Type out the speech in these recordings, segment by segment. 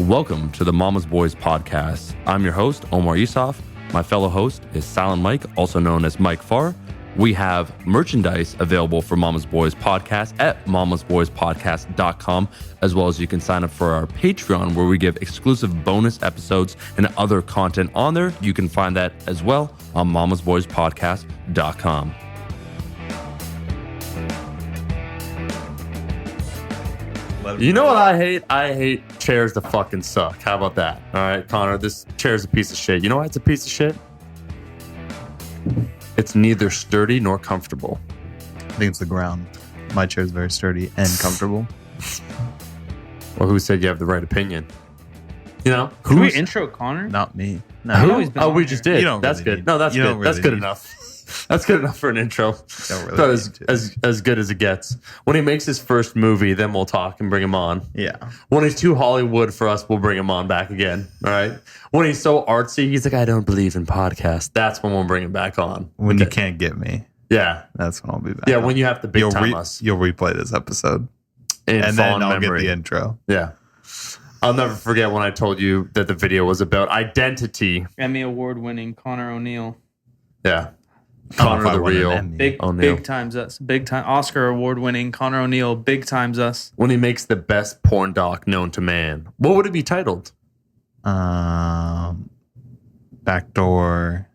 Welcome to the Mama's Boys podcast. I'm your host, Omar Yusuf. My fellow host is Silent Mike, also known as Mike Farr. We have merchandise available for Mama's Boys podcast at mamasboyspodcast.com, as well as you can sign up for our Patreon, where we give exclusive bonus episodes and other content on there. You can find that as well on mamasboyspodcast.com. You know what I hate? I hate chairs that fucking suck. How about that? All right, Connor, this chair's a piece of shit. You know why it's a piece of shit? It's neither sturdy nor comfortable. I think it's the ground. My chair is very sturdy and comfortable. Well, who said you have the right opinion? You know, Can we intro Connor? Not me. No. Oh, we just did. You don't That's really good. need- No, that's you good. don't That's really good need- enough. That's good enough for an intro. Don't really That need is to. as good as it gets. When he makes his first movie, then we'll talk and bring him on. Yeah. When he's too Hollywood for us, we'll bring him on back again. All right. When he's so artsy, he's like, I don't believe in podcasts. That's when we'll bring him back on. When you can't get me, Yeah. that's when I'll be back. Yeah. on. When you have to big you'll time us. you'll replay this episode, In and then fond I'll memory. get the intro. Yeah. I'll never forget when I told you that the video was about identity. Emmy award-winning Connor O'Neill. Yeah. I don't know Connor if I the won an real. Emmy. O'Neill. Big times us. Big time Oscar award-winning Connor O'Neill. Big times us. When he makes the best porn doc known to man. What would it be titled? Backdoor.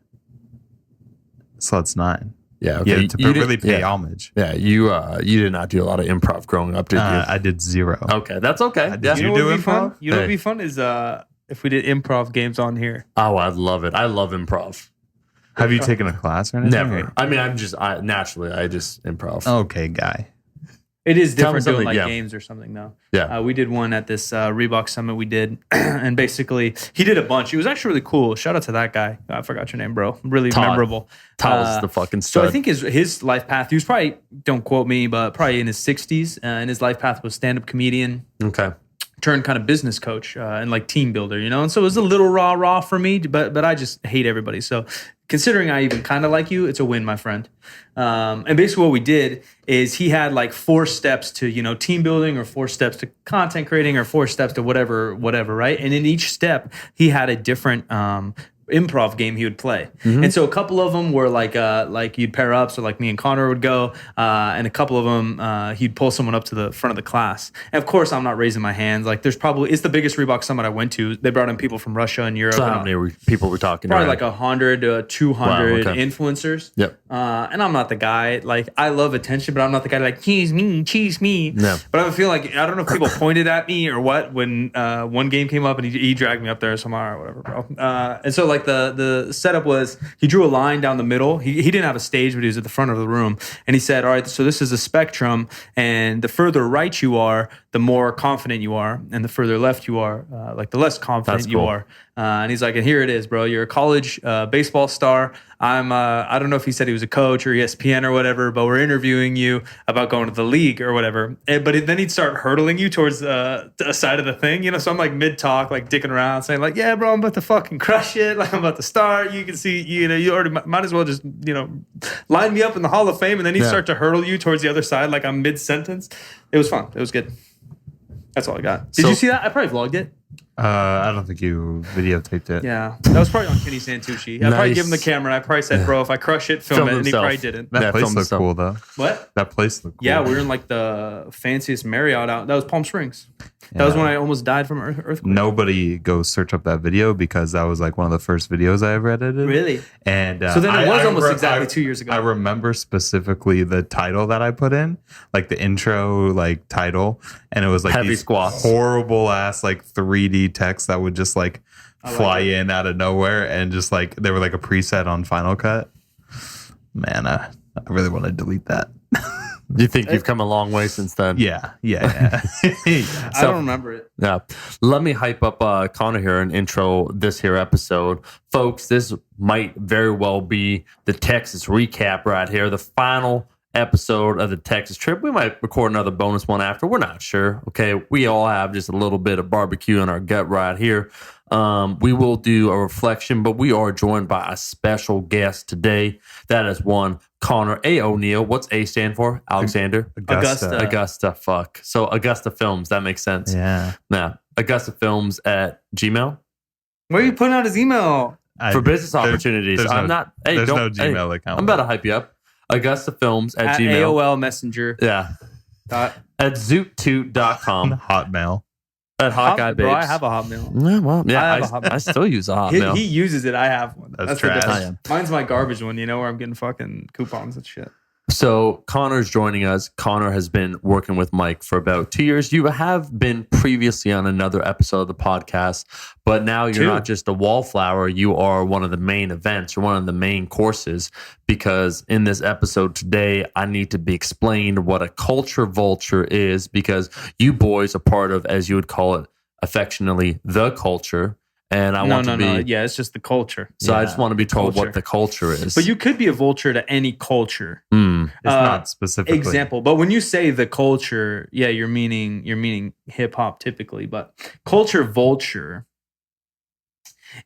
Sluts 9. Yeah. Yeah, Okay. to You did- really pay yeah. homage. Yeah, you did not do a lot of improv growing up, did you? I did 0. Okay, that's okay. Did Yeah. you know do what would be fun? improv? You know what would Hey. be fun is if we did improv games on here. Oh, I'd love it. I love improv. Have you taken a class or anything? Never. I mean, I just improv. Okay, guy. It is Tell me different doing something, like yeah. games or something though. Yeah. We did one at this Reebok summit we did, and basically he did a bunch. It was actually really cool. Shout out to that guy. I forgot your name, bro. Really Todd. memorable. Todd's the fucking So stud. I think his life path. He was probably, don't quote me, but probably in his 60s, and his life path was stand-up comedian. Okay. Turned kind of business coach and like team builder, you know? And so it was a little raw for me, but I just hate everybody. So considering I even kind of like you, it's a win, my friend. And basically what we did is he had like 4 steps to, you know, team building, or 4 steps to content creating, or 4 steps to whatever, right? And in each step, he had a different improv game he would play. And so a couple of them were like you'd pair up, so like me and Connor would go, and a couple of them he'd pull someone up to the front of the class. And of course I'm not raising my hands. Like it's the biggest Reebok summit I went to. They brought in people from Russia and Europe. So how many people we're talking Probably about? like 100 to 200 Wow, okay. influencers. Yep. And I'm not the guy, like I love attention, but I'm not the guy like cheese me. No. But I feel like, I don't know if people pointed at me or what when one game came up and he dragged me up there, so I'm all right, whatever, bro. And so like the setup was he drew a line down the middle. He didn't have a stage, but he was at the front of the room. And he said, all right, so this is a spectrum, and the further right you are, the more confident you are, and the further left you are, like the less confident That's you cool. are. And he's like, and here it is, bro. You're a college baseball star. I don't know if he said he was a coach or ESPN or whatever, but we're interviewing you about going to the league or whatever. Then he'd start hurdling you towards a side of the thing, you know? So I'm like mid-talk, like dicking around, saying like, yeah, bro, I'm about to fucking crush it. Like I'm about to start. You can see, you know, you already might as well just, you know, line me up in the Hall of Fame. And then he'd start to hurdle you towards the other side, like I'm mid-sentence. It was fun. It was good. That's all I got. Did you see that? I probably vlogged it. I don't think you videotaped it. Yeah, that was probably on Kenny Santucci. I probably Nice. give him the camera. And I probably said, "Bro, if I crush it, film it," and he himself. probably didn't. That Yeah, place film looked stuff. cool though. What? That place looked cool. Yeah, we were in like the fanciest Marriott out. That was Palm Springs. That was when I almost died from earthquake. Nobody go search up that video because that was like one of the first videos I ever edited. Really? And So then it was almost re- exactly 2 years ago. I remember specifically the title that I put in, like the intro, like title, and it was like Heavy these squats. horrible ass like 3D text that would just like fly in out of nowhere, and just like they were like a preset on Final Cut. Man, I really want to delete that. You think you've come a long way since then? Yeah. I don't remember it. Yeah. Let me hype up Connor here and intro this here episode. Folks, this might very well be the Texas recap right here, the final episode of the Texas trip. We might record another bonus one after. We're not sure. Okay. We all have just a little bit of barbecue in our gut right here. We will do a reflection, but we are joined by a special guest today. That is one Connor A. O'Neill. What's A stand for? Alexander? Augusta. Augusta. Fuck. So Augusta Films. That makes sense. Yeah. Now, AugustaFilms at Gmail Where are you putting out his email? for business opportunities. there's I'm no- not. Hey, there's don't, no Gmail account. I'm about to hype you up. AugustaFilms at Gmail. AOL Messenger. Yeah. At zoottoot.com. Hotmail. At Hawkeye Bro, I Babes. have a Hotmail. Yeah, well, yeah, I have a Hotmail. I still use a Hotmail. He uses it. I have one. That's the trash. difference. Mine's my garbage one, where I'm getting fucking coupons and shit. So Connor's joining us. Connor has been working with Mike for about 2 years. You have been previously on another episode of the podcast, but now you're not just a wallflower. You are one of the main events. You're one of the main courses, because in this episode today, I need to be explained what a culture vulture is, because you boys are part of, as you would call it affectionately, the culture. And I want to be. Yeah, it's just the culture. So I just want to be told what the culture is. But you could be a vulture to any culture. It's not specifically. Example. But when you say the culture, yeah, you're meaning hip hop typically. But culture vulture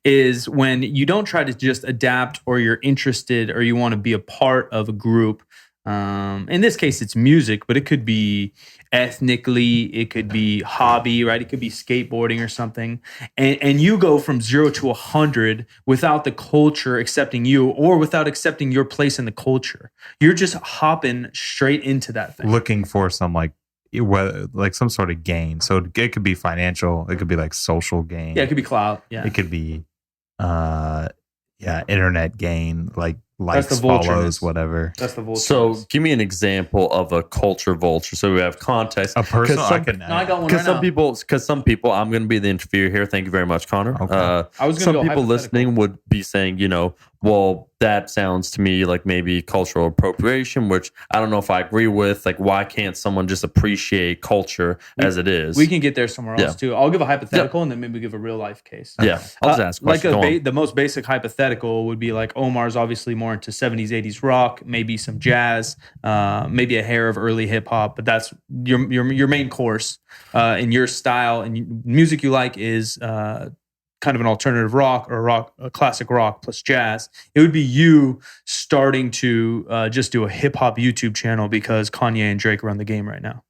is when you don't try to just adapt, or you're interested, or you want to be a part of a group. In this case, it's music, but it could be ethnically, it could be hobby, right? It could be skateboarding or something. And you go from 0 to 100 without the culture accepting you, or without accepting your place in the culture. You're just hopping straight into that thing. Looking for some some sort of gain. So it could be financial. It could be like social gain. Yeah, it could be clout. Yeah. It could be, internet gain, like likes, the follows, vultureness. whatever. That's the vulture. So give me an example of a culture vulture. So we have context. A person I Some, can. No, I got one because right now. some people, I'm going to be the interviewer here. Thank you very much, Connor. Okay. I was gonna some go people hypothetical. listening would be saying, well, that sounds to me like maybe cultural appropriation, which I don't know if I agree with. Like, why can't someone just appreciate culture as it is? We can get there somewhere else Yeah. too. I'll give a hypothetical and then maybe give a real life case. Yeah, I'll just ask Like questions. Go on. the most basic hypothetical would be like Omar's obviously more into 70s, 80s rock, maybe some jazz, maybe a hair of early hip hop, but that's your main course. In your style and music you like is kind of an alternative rock, or a classic rock plus jazz. It would be you starting to just do a hip hop YouTube channel because Kanye and Drake run the game right now.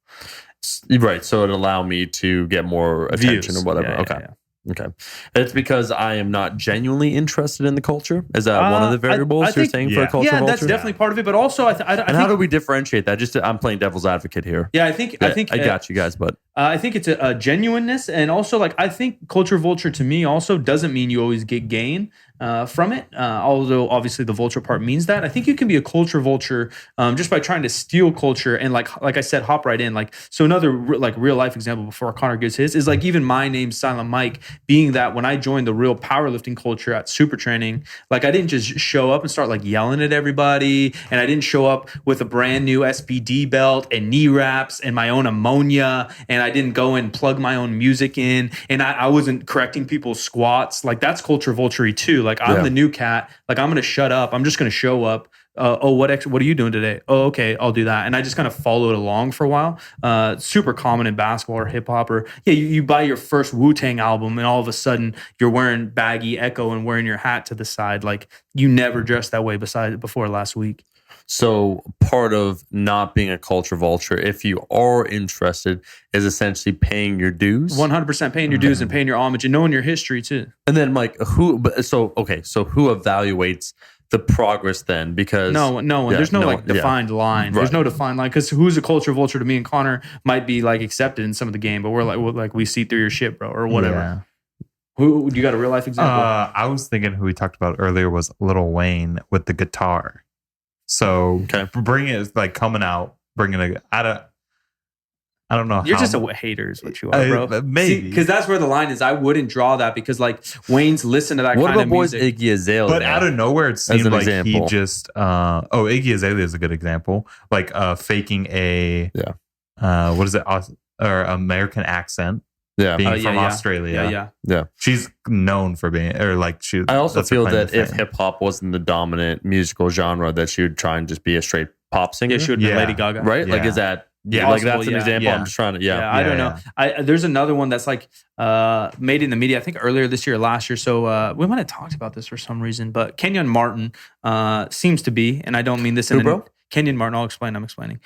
Right. So it'll allow me to get more attention Views. or whatever. Yeah, Okay. yeah. Okay. It's because I am not genuinely interested in the culture. Is that one of the variables I you're think- saying for a yeah. culture Yeah, vulture? that's definitely part of it. But also, I And think how do we differentiate that? Just I'm playing devil's advocate here. I think I got you guys, but I think it's a genuineness, and also I think culture vulture to me also doesn't mean you always get gain from it. Although obviously the vulture part means that. I think you can be a culture vulture just by trying to steal culture and like I said, hop right in. So another real life example before Connor gives his is even my name Silent Mike, being that when I joined the real powerlifting culture at Super Training, I didn't just show up and start yelling at everybody, and I didn't show up with a brand new SBD belt and knee wraps and my own ammonia, and I didn't go and plug my own music in, and I wasn't correcting people's squats. That's culture vulture too. I'm the new cat. I'm going to shut up. I'm just going to show up. What are you doing today? Oh, okay, I'll do that. And I just kind of followed along for a while. Super common in basketball or hip hop, or you buy your first Wu-Tang album and all of a sudden you're wearing baggy Echo and wearing your hat to the side. You never dressed that way before last week. So part of not being a culture vulture, if you are interested, is essentially paying your dues. 100% paying your dues and paying your homage and knowing your history too. And then who evaluates the progress then? Because no one. There's no defined line. Right. There's no defined line, because who's a culture vulture to me and Connor might be accepted in some of the game, but we're we see through your shit, bro, or whatever. Yeah. Who you got a real life example? I was thinking who we talked about earlier was Lil Wayne with the guitar. So bringing it coming out, bringing it. I don't know. You're just a hater, is what you are, bro. Maybe because that's where the line is. I wouldn't draw that because Wayne's listened to that what kind about of boys music. Iggy Azalea? But out of nowhere, it seemed an like example. he just. Iggy Azalea is a good example. Faking a what is it? Or American accent. Yeah, being from Australia. Yeah. She's known for being, she. I also that's her feel claim that to if fame. hip hop wasn't the dominant musical genre, that she would try and just be a straight pop singer. Yeah, she would be Yeah. Lady Gaga. Right? Yeah. Is that Yeah. that's Possible, an yeah. example. Yeah. I'm just trying to I don't Yeah, know. There's another one that's made in the media, I think earlier this year or last year. So we might have talked about this for some reason, but Kenyon Martin seems to be, and I don't mean this in Who, bro? Kenyon Martin. I'm explaining.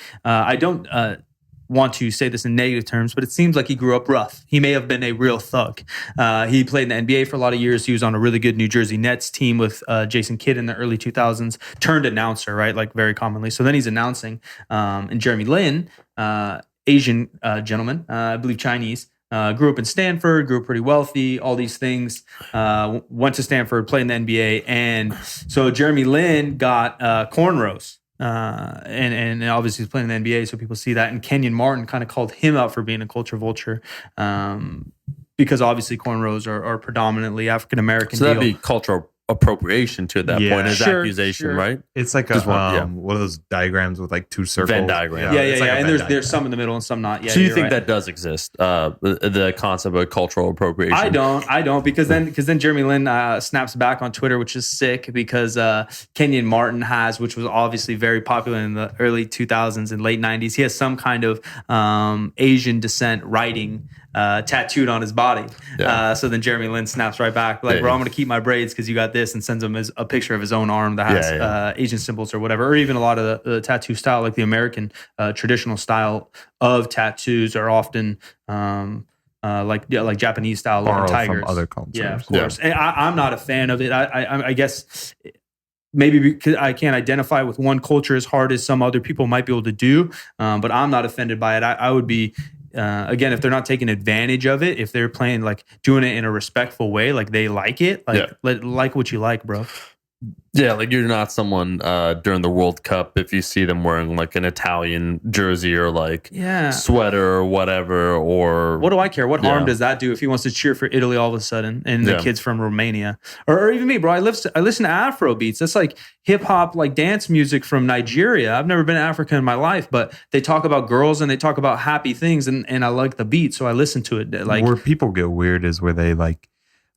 want to say this in negative terms, but it seems like he grew up rough. He may have been a real thug. He played in the NBA for a lot of years. He was on a really good New Jersey Nets team with Jason Kidd in the early 2000s, turned announcer, right? Like very commonly. So then he's announcing. And Jeremy Lin, Asian gentleman, I believe Chinese, grew up in Stanford, grew up pretty wealthy, all these things, went to Stanford, played in the NBA. And so Jeremy Lin got cornrows. And obviously he's playing in the NBA, so people see that. And Kenyon Martin kind of called him out for being a culture vulture, because obviously cornrows are predominantly African American. So that'd be cultural appropriation to that point. His accusation, right? It's like one of those diagrams with like two circles. Venn diagram. Yeah. It's like And there's some in the middle and some not. Yeah. So you think that does exist? The concept of cultural appropriation? I don't because then Jeremy Lin snaps back on Twitter, which is sick because Kenyon Martin which was obviously very popular in the early 2000s and late 90s. He has some kind of Asian descent writing tattooed on his body. So then Jeremy Lin snaps right back like, bro, I'm going to keep my braids because you got this, and sends him a picture of his own arm that has Asian symbols or whatever, or even a lot of the tattoo style, like the American traditional style of tattoos are often like Japanese style, borrow like tigers. from other cultures. Yeah, of course. And I'm not a fan of it. I guess maybe because I can't identify with one culture as hard as some other people might be able to do, but I'm not offended by it. I would be. Again, if they're not taking advantage of it, if they're playing like doing it in a respectful way, like they like it, like what you like, bro. Yeah, like you're not someone during the World Cup if you see them wearing like an Italian jersey or like sweater or whatever. Or what do I care? What harm does that do if he wants to cheer for Italy all of a sudden and the kids from Romania or even me, bro? I listen to Afro beats. That's like hip hop, like dance music from Nigeria. I've never been to Africa in my life, but they talk about girls and they talk about happy things, and I like the beat, so I listen to it. Like where people get weird is where they like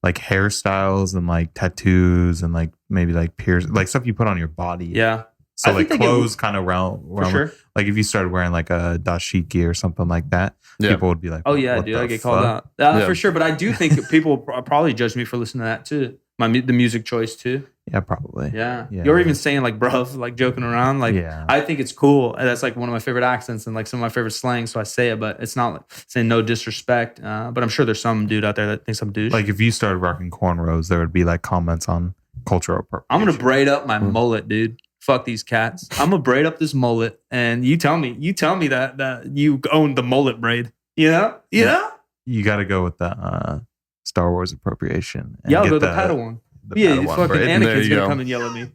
hairstyles and like tattoos and like maybe like pierce, like stuff you put on your body. Yeah. So like clothes kind of round. Sure. Like if you started wearing like a dashiki or something like that, people would be like, "Oh yeah, dude, I get called out for sure." But I do think people probably judge me for listening to that too. The music choice too. Yeah, probably. Yeah. You're even saying like bruv, like joking around. Like I think it's cool. And that's like one of my favorite accents and like some of my favorite slang. So I say it, but it's not like saying no disrespect. But I'm sure there's some dude out there that thinks I'm douche. Like if you started rocking cornrows, there would be like comments on cultural appropriation. I'm gonna braid up my mullet, dude. Fuck these cats. I'm gonna braid up this mullet, and you tell me that you own the mullet braid. You know? You got to go with the Star Wars appropriation. Yeah, I'll go the Padawan. Padawan fucking braid. Anakin's gonna come and yell at me.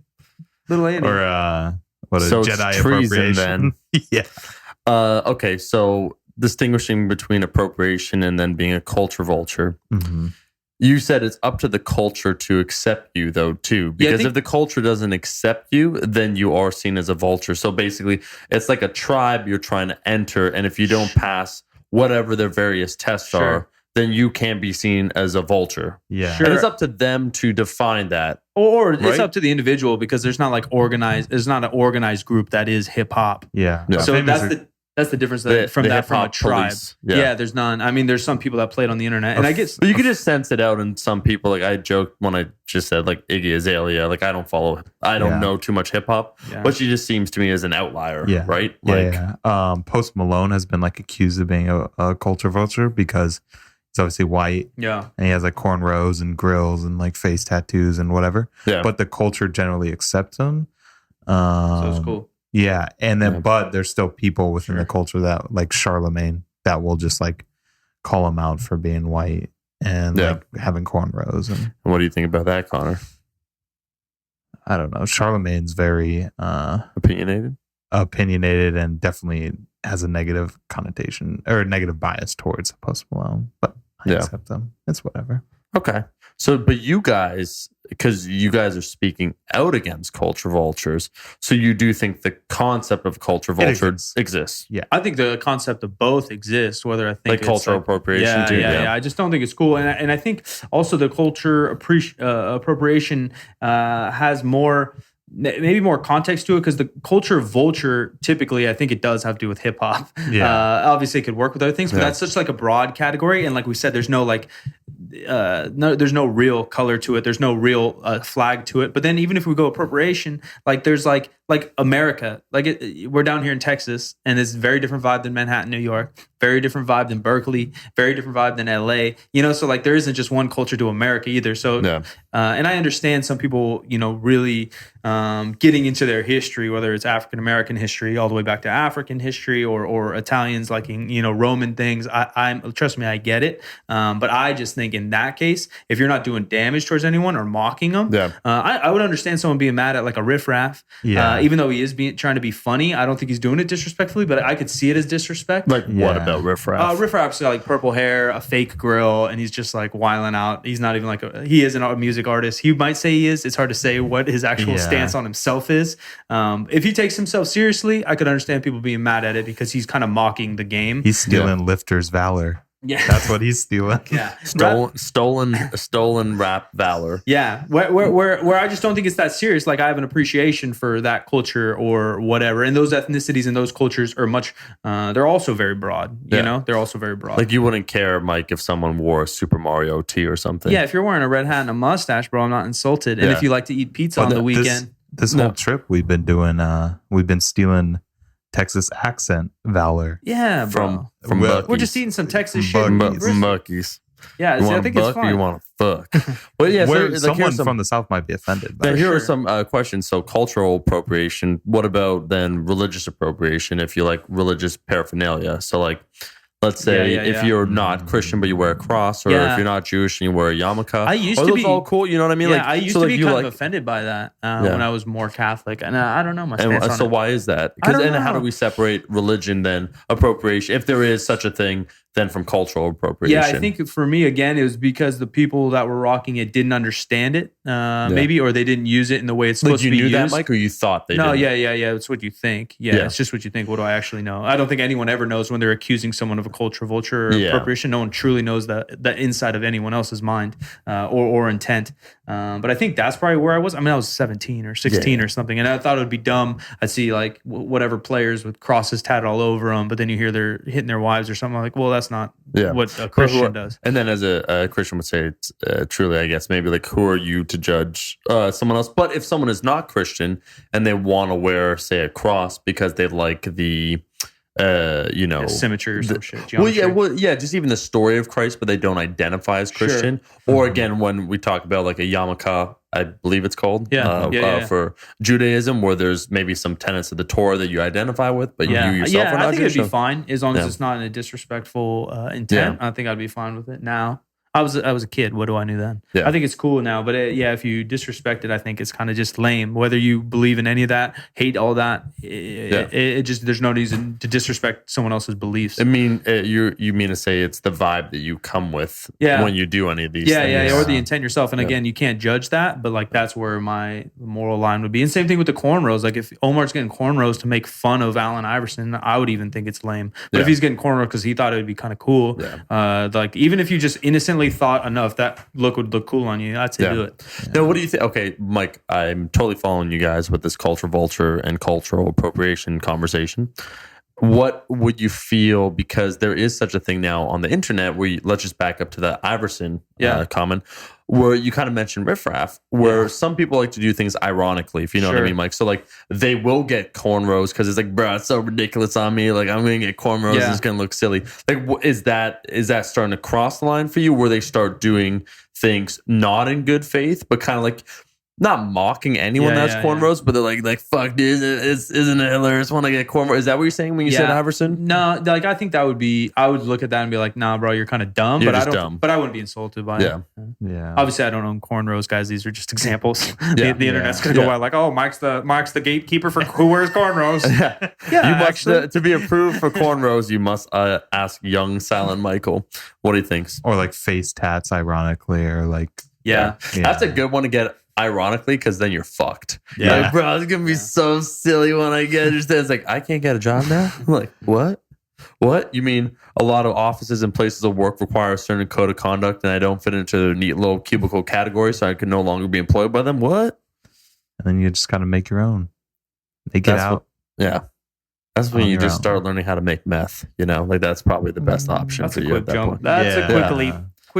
Little Andy. Or what a so Jedi it's treason, appropriation. then. Okay, so distinguishing between appropriation and then being a culture vulture. Mm-hmm. You said it's up to the culture to accept you, though, too. Because if the culture doesn't accept you, then you are seen as a vulture. So basically, it's like a tribe you're trying to enter. And if you don't pass whatever their various tests are, then you can be seen as a vulture. Yeah. And it's up to them to define that. Or it's up to the individual, because there's not like there's not an organized group that is hip hop. Yeah. So that's the difference from a tribe. Police. Yeah, there's none. I mean, there's some people that play it on the internet, and I guess but you can just sense it out in some people. Like I joked when I just said like Iggy Azalea. Like I don't know too much hip hop, but she just seems to me as an outlier. Yeah. Right. Post Malone has been like accused of being a culture vulture because he's obviously white. Yeah. And he has like cornrows and grills and like face tattoos and whatever. Yeah. But the culture generally accepts him. So it's cool. Yeah, and then but there's still people within the culture that like Charlemagne that will just like call him out for being white and like having cornrows. And what do you think about that, Connor? I don't know. Charlemagne's very opinionated and definitely has a negative connotation or a negative bias towards Post Malone. But I accept them. It's whatever. Okay. So, but you guys, because you guys are speaking out against culture vultures, so you do think the concept of culture vulture exists? Yeah. I think the concept of both exists, whether I think like cultural appropriation too. Yeah. I just don't think it's cool. And I think also the culture appropriation has maybe more context to it, because the culture vulture typically, I think it does have to do with hip hop. Yeah. Obviously it could work with other things, but that's such like a broad category. And like we said, there's no like there's no real color to it. There's no real flag to it. But then even if we go appropriation, like there's like like America, we're down here in Texas, and it's a very different vibe than Manhattan, New York, very different vibe than Berkeley, very different vibe than LA, so like there isn't just one culture to America either. So, and I understand some people, really getting into their history, whether it's African American history all the way back to African history or Italians liking, Roman things. I'm trust me, I get it. But I just think in that case, if you're not doing damage towards anyone or mocking them, I would understand someone being mad at like a riffraff. Even though he is trying to be funny, I don't think he's doing it disrespectfully, but I could see it as disrespect. Like what about riffraff? Riffraff's got like purple hair, a fake grill, and he's just like wiling out. He's not even he isn't a music artist. He might say he is. It's hard to say what his actual stance on himself is. If he takes himself seriously, I could understand people being mad at it because he's kind of mocking the game. He's stealing Lifter's valor. Yeah, that's what he's stealing. Yeah, stolen rap valor. Yeah, where I just don't think it's that serious. Like I have an appreciation for that culture or whatever, and those ethnicities and those cultures are much. They're also very broad. You know, they're also very broad. Like you wouldn't care, Mike, if someone wore a Super Mario tee or something. Yeah, if you're wearing a red hat and a mustache, bro, I'm not insulted. And if you like to eat pizza on the weekend, this whole trip we've been doing, we've been stealing Texas accent valor. Yeah, bro. From we're just eating some Texas shit. Muckies. Yeah, I think it's fun. Or you want to fuck? Well, yeah. Someone from the South might be offended. Here are some questions. So, cultural appropriation. What about then religious appropriation? If you like religious paraphernalia, so like. Let's say if you're not Christian but you wear a cross, or if you're not Jewish and you wear a yarmulke. I used to be all cool. You know what I mean? Yeah, I used to be kind of offended by that when I was more Catholic, and I don't know my stance on it. So why is that? And how do we separate religion then appropriation, if there is such a thing, then from cultural appropriation? Yeah, I think for me again, it was because the people that were rocking it didn't understand it, maybe, or they didn't use it in the way it's supposed to be used. You knew that, Mike, or you thought they? No, didn't? yeah. It's what you think. Yeah, it's just what you think. What do I actually know? I don't think anyone ever knows when they're accusing someone of a culture vulture or appropriation. No one truly knows the inside of anyone else's mind or intent. But I think that's probably where I was. I mean, I was 17 or 16 or something, and I thought it would be dumb. I'd see like whatever players with crosses tatted all over them, but then you hear they're hitting their wives or something. I'm like, well, that's not what a Christian does. And then as a Christian would say, it's, truly, I guess, maybe like, who are you to judge someone else? But if someone is not Christian and they want to wear, say, a cross because they like the symmetry or some shit. Just even the story of Christ, but they don't identify as Christian. Sure. Or again, when we talk about like a yarmulke, I believe it's called, for Judaism, where there's maybe some tenets of the Torah that you identify with, but you yourself are not I think Jewish. It'd be fine as long as it's not in a disrespectful intent. I think I'd be fine with it now. I was a kid. What do I know then? I think it's cool now. But if you disrespect it, I think it's kind of just lame. Whether you believe in any of that, hate all that, it just there's no reason to disrespect someone else's beliefs. I mean, you mean to say it's the vibe that you come with when you do any of these things. Or the intent yourself. And again, you can't judge that, but like that's where my moral line would be. And same thing with the cornrows. Like if Omar's getting cornrows to make fun of Allen Iverson, I would even think it's lame. But if he's getting cornrows because he thought it would be kind of cool, like even if you just innocently thought enough that look would look cool on you, I'd say do it. Now, what do you think? Okay, Mike, I'm totally following you guys with this culture vulture and cultural appropriation conversation. What would you feel, because there is such a thing now on the internet where let's just back up to the Iverson comment, where you kind of mentioned riffraff, where some people like to do things ironically, if you know what I mean, Mike. So like they will get cornrows because it's like, bro, it's so ridiculous on me. Like I'm going to get cornrows. It's going to look silly. Like is that starting to cross the line for you, where they start doing things not in good faith, but kind of like not mocking anyone that's cornrows, but they're like, fuck this, isn't it hilarious when I get cornrows? Is that what you're saying when you said Iverson? No, like I think that would be, I would look at that and be like, nah, bro, you're kind of dumb. But I wouldn't be insulted by it. Yeah. Obviously, I don't own cornrows, guys. These are just examples. The internet's gonna go out like, oh, Mike's the gatekeeper for who wears cornrows. To be approved for cornrows, you must ask young Silent Michael what he thinks, or like face tats, ironically, or like that's a good one to get. Ironically, because then you're fucked. Yeah. Like, bro, it's going to be so silly when I get it. It's like, I can't get a job now? I'm like, what? What? You mean a lot of offices and places of work require a certain code of conduct and I don't fit into their neat little cubicle category, so I can no longer be employed by them? What? And then you just got to make your own. They get out. That's when you just start learning how to make meth. You know, like that's probably the best option for you at that point. That's a quick leap.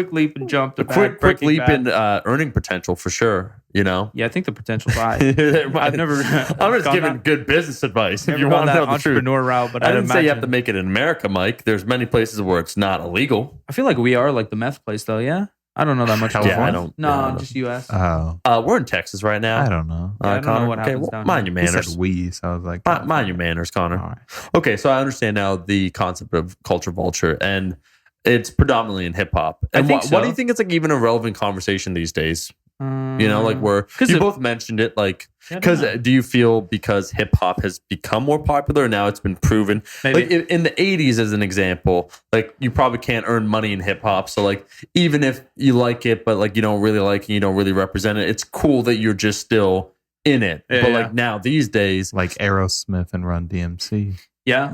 quick leap and jump to quick Breaking leap Bad. in earning potential for sure. You know, Yeah, I think the potential's high. I've never. I'm just gone giving that- good business advice. If never you gone want to that know the truth, entrepreneur route, but I I'd didn't say you have to imagine- make it in America, Mike. There's many places where it's not illegal. I feel like we are like the meth place, though. Yeah, I don't know that much. California? about Yeah, I it. don't. No, yeah, I don't. just U.S. Oh, We're in Texas right now. I don't know. Yeah, I don't know Connor. what Okay, happens well, down mind here. your He manners. said we, so I was like, Mind your manners, Connor. all right. Okay, so I understand now the concept of culture vulture, and it's predominantly in hip hop. I And think why do so. you think it's like even a relevant conversation these days? You know, like where 'cause you of- both mentioned it, like Yeah, I don't because know. do you feel because hip hop has become more popular and now it's been proven? Maybe. Like in the '80s, as an example, like you probably can't earn money in hip hop. So like even if you like it, but like you don't really like it, you don't really represent it. It's cool that you're just still in it. Yeah, but yeah. like now these days, Like Aerosmith and Run DMC. Yeah.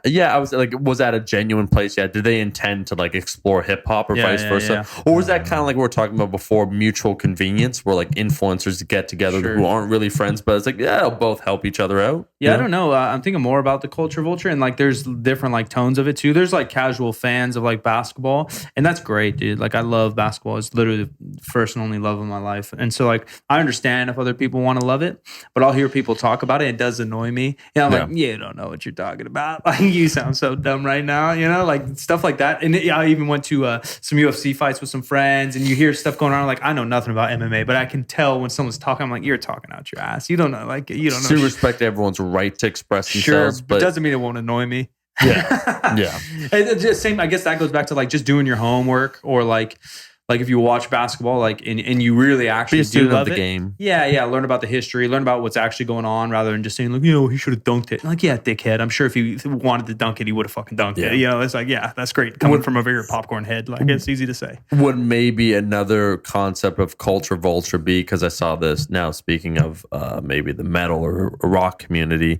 yeah. I was like, was that a genuine place? Yeah. Did they intend to like explore hip hop or Yeah, vice yeah, versa? yeah. Or was that kind of like we were talking about before, mutual convenience, where like influencers get together Sure. who aren't really friends, but it's like, yeah, they'll both help each other out. Yeah, you I don't know. I'm thinking more about the culture vulture, and like there's different like tones of it too. There's like casual fans of like basketball, and that's great, dude. Like I love basketball. It's literally the first and only love of my life. And so like I understand if other people want to love it, but I'll hear people talk about it. It does annoy me. And I'm like, you don't know what you're talking about. Like you sound so dumb right now, you know, like stuff like that. And I even went to some UFC fights with some friends, and you hear stuff going on. Like I know nothing about MMA, but I can tell when someone's talking. I'm like, you're talking out your ass. You don't know, like you don't know. To respect everyone's right to express Sure, themselves, but but doesn't mean it won't annoy me. yeah, yeah. And it's just same. I guess that goes back to like just doing your homework, or like if you watch basketball, like and you really Be actually a do student of love the it. game. Yeah. Learn about the history, learn about what's actually going on, rather than just saying like, you know, he should have dunked it. Like, yeah, dickhead. I'm sure if he wanted to dunk it, he would have fucking dunked Yeah. it. You know, it's like, yeah, that's great coming from a very popcorn head. Like, it's easy to say. Would maybe another concept of culture vulture be, because I saw this now, speaking of maybe the metal or rock community,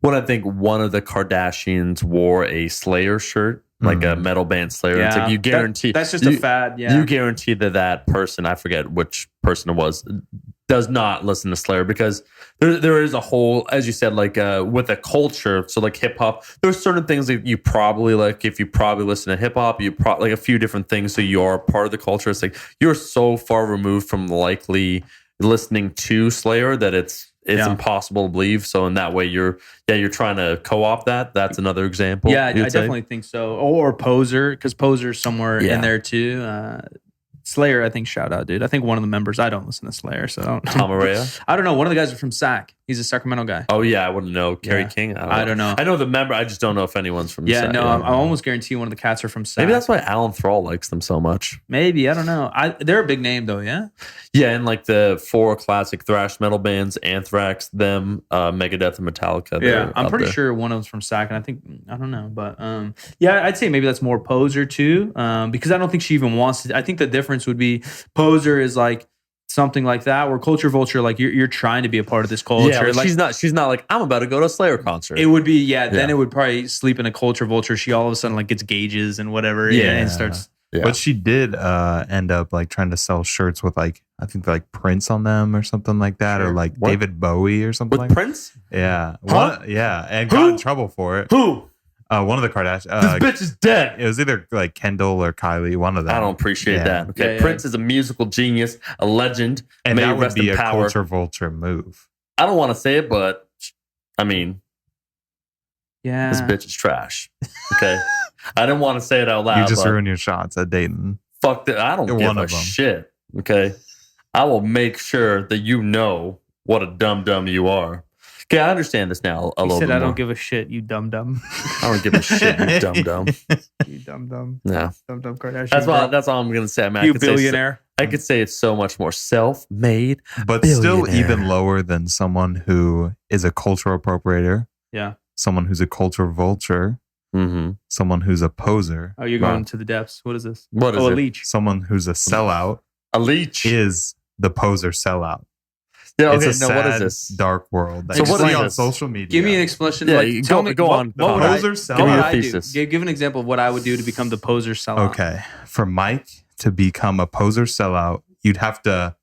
when I think one of the Kardashians wore a Slayer shirt, like a metal band Slayer, it's like you guarantee that's just a fad. Yeah, you guarantee that person, I forget which person it was, does not listen to Slayer, because there is a whole, as you said, like with a culture. So like hip hop, there's certain things that you probably like. If you probably listen to hip hop, you like a few different things. So you are part of the culture. It's like you're so far removed from likely listening to Slayer that it's impossible to believe. So in that way, you're trying to co-opt that. That's another example. Yeah, I you'd say? definitely think so. Or Poser, because Poser's somewhere Yeah. in there too. Slayer, I think, shout out, dude. I think one of the members, I don't listen to Slayer, so I don't know. Tom Araya. I don't know. One of the guys are from SAC. He's a Sacramento guy. Oh yeah, I wouldn't know. Carrie Yeah. King. I don't know. I know the member. I just don't know if anyone's from. Yeah, SAC. no, I almost guarantee one of the cats are from SAC. Maybe that's why Alan Thrall likes them so much. Maybe, I don't know. They're a big name though, yeah? Yeah, and like the four classic thrash metal bands, Anthrax, them, Megadeth, and Metallica. Yeah, I'm up pretty there. sure one of them's from SAC, and I think, I don't know, but yeah, I'd say maybe that's more Poser too, because I don't think she even wants to. I think the difference would be Poser is like something like that, where culture vulture, like you're trying to be a part of this culture. Yeah, like like, she's not like, I'm about to go to a Slayer concert. it would be, then Yeah. it would probably sleep in a culture vulture. She all of a sudden like gets gauges and whatever, Yeah. and starts. Yeah. But she did end up like trying to sell shirts with like, I think like Prince on them or something like that, or Sure. like What? David Bowie or something with like Prince. that. Yeah. Huh? Yeah. And Who? got in trouble for it. Who? One of the Kardashians. This bitch is dead. It was either like Kendall or Kylie, one of them. I don't appreciate Yeah. that. Okay, Yeah. Prince is a musical genius, a legend. And May that would rest be in a power. culture vulture move. I don't want to say it, but I mean, Yeah. this bitch is trash. Okay, I didn't want to say it out loud. You just but ruined your shots at Dayton. fuck that. I don't You're give one a of them. shit. Okay, I will make sure that you know what a dumb you are. Okay, I understand this now a He little said, bit I more. don't give a shit, you dumb. I don't give a shit, you dumb. You dumb. Yeah, Dumb Kardashian. that's girl. that's all I'm gonna say. I mean, I You could say so- billionaire. I could say it's so much more self-made. But still Billionaire. even lower than someone who is a cultural appropriator, Yeah. someone who's a culture vulture, Mm-hmm. someone who's a poser, Oh, you're going to the depths. What is this? What is Oh, a it? leech. someone who's a sellout A leech. is the poser sellout. Yeah, okay, It's a no, what is sad, this? dark world that So you what see is on this? social media. Give me an explanation. Yeah, like, tell me, go what, on. What The would I, poser what sellout. would Give me your I do? thesis. Give an example of what I would do to become the poser sellout. Okay. For Mike to become a poser sellout, you'd have to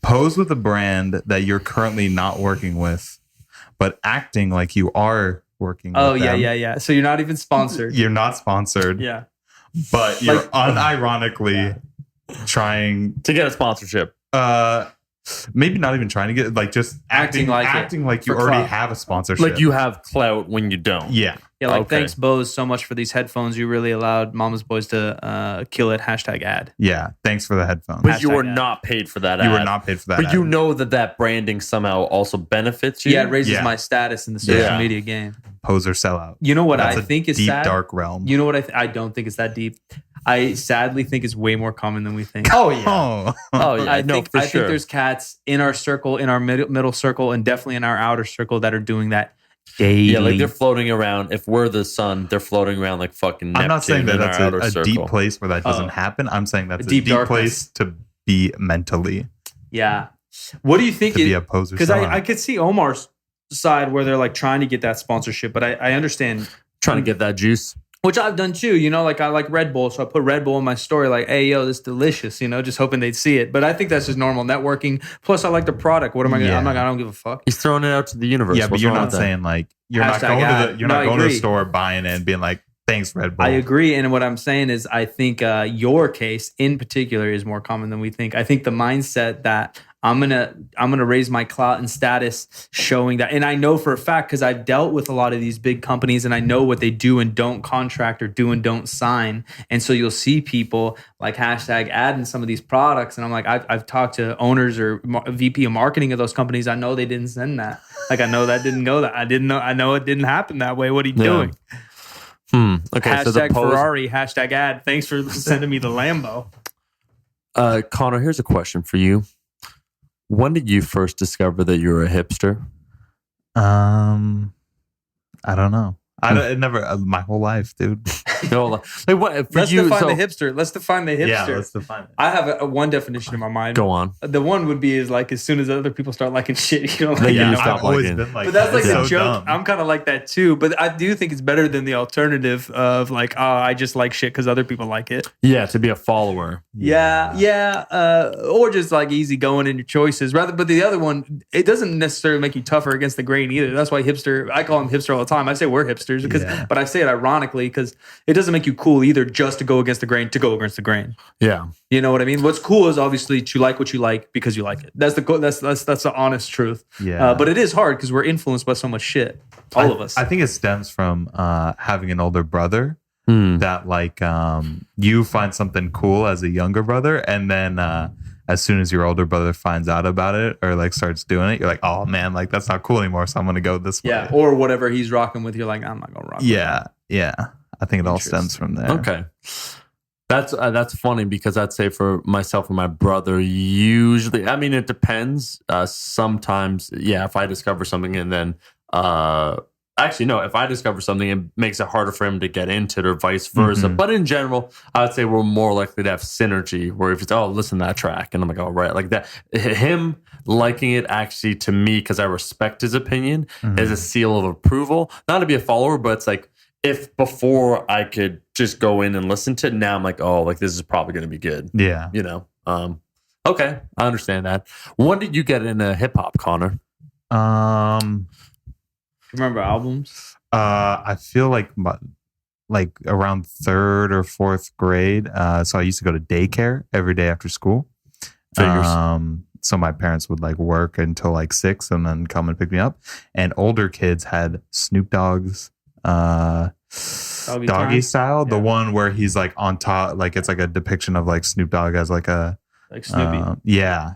pose with a brand that you're currently not working with, but acting like you are working Oh, with yeah, them. yeah. So you're not even sponsored. You're not sponsored, Yeah. but you're Like- unironically trying to get a sponsorship. maybe not even trying to get like just acting like you for already clout. have a sponsorship. Like you have clout when you don't. Yeah. Yeah, like Okay. thanks Bose so much for these headphones. You really allowed Mama's Boys to kill it. #ad. Yeah. Thanks for the headphones. But you Hashtag were ad. not paid for that You ad. were not paid for that. But ad. you know that branding somehow also benefits you. Yeah, it raises Yeah. my status in the social Yeah. media game. Poser sellout. You know what That's I a think is deep, sad? dark realm. You know what I don't think it's that deep. I sadly think it's way more common than we think. Oh yeah. Oh. Oh yeah. I no, think for I sure. think there's cats in our circle, in our middle circle, and definitely in our outer circle that are doing that daily. Yeah, like they're floating around. If we're the sun, they're floating around like fucking Neptune. I'm not saying that in that's our outer a circle. deep place where that doesn't Oh. happen. I'm saying that's A a deep deep darkness. place to be mentally, Yeah. What do you think? to be a poser Because sellout. I could see Omar's side where they're like trying to get that sponsorship, but I understand, Trying to get that juice. which I've done too. You know, like I like Red Bull, so I put Red Bull in my story, like, "Hey, yo, this is delicious." You know, just hoping they'd see it. But I think that's just normal networking. Plus, I like the product. What am I? Gonna, Yeah. I'm not. I don't give a fuck. He's throwing it out to the universe. yeah, but What's you're wrong not with that? saying like you're not Hashtag going to ad. the you're No, not I going to the agree. store buying it and being like, "Thanks, Red Bull." I agree, and what I'm saying is, I think your case in particular is more common than we think. I think the mindset that I'm gonna raise my clout and status, showing that, and I know for a fact because I've dealt with a lot of these big companies, and I know what they do and don't contract or do and don't sign, and so you'll see people like #ad in some of these products, and I'm like, I've talked to owners or VP of marketing of those companies. I know they didn't send that. Like I know that didn't go that. I didn't know. I know it didn't happen that way. What are you Yeah. doing? Okay, so the Ferrari, #ad. Thanks for sending me the Lambo. Connor, here's a question for you. When did you first discover that you were a hipster? I don't know. It never my whole life, dude. No, like what for Let's you? define So, the hipster. Let's define the hipster. Yeah, let's define it. I have one definition in my mind. go on. The one would be is like as soon as other people start liking shit, you don't Then like you it. just stop I've always liking. been like But that's that. like It's a so joke. dumb. I'm kind of like that too. But I do think it's better than the alternative of like, oh, I just like shit because other people like it. Yeah, to be a follower. Yeah. Or just like easy going in your choices. But the other one, it doesn't necessarily make you tougher against the grain either. That's why I call them hipster all the time. I say we're hipsters because, Yeah. but I say it ironically because it doesn't make you cool either just to go against the grain to go against the grain. Yeah. You know what I mean? What's cool is obviously to like what you like because you like it. That's the honest truth. Yeah. But it is hard because we're influenced by so much shit. All of us. I think it stems from having an older brother Hmm. that like you find something cool as a younger brother, and then as soon as your older brother finds out about it or like starts doing it, you're like, oh man, like that's not cool anymore. So I'm gonna go this yeah. way. Or whatever he's rocking with, you're like, I'm not gonna rock. with that. Yeah. I think it all stems from there. Okay. That's funny because I'd say for myself and my brother, usually, I mean, it depends. Sometimes, yeah, if I discover something and then, actually, no, if I discover something, it makes it harder for him to get into it or vice versa. Mhm. But in general, I would say we're more likely to have synergy where if it's, oh, listen to that track. And I'm like, oh, right. Like that, him liking it actually to me, because I respect his opinion, is a seal of approval. Not to be a follower, but it's like, if before I could just go in and listen to it, now I'm like, oh, like this is probably going to be good. Yeah. You know? Okay. I understand that. When did you get into hip hop, Connor? Remember albums? I feel like around third or fourth grade. So I used to go to daycare every day after school. Figures. So my parents would like work until like 6 and then come and pick me up. And older kids had Snoop Dogg's Doggy Doggy Time? Style, the Yeah. one where he's like on top, like it's like a depiction of like Snoop Dogg as like a Like Snoopy. yeah.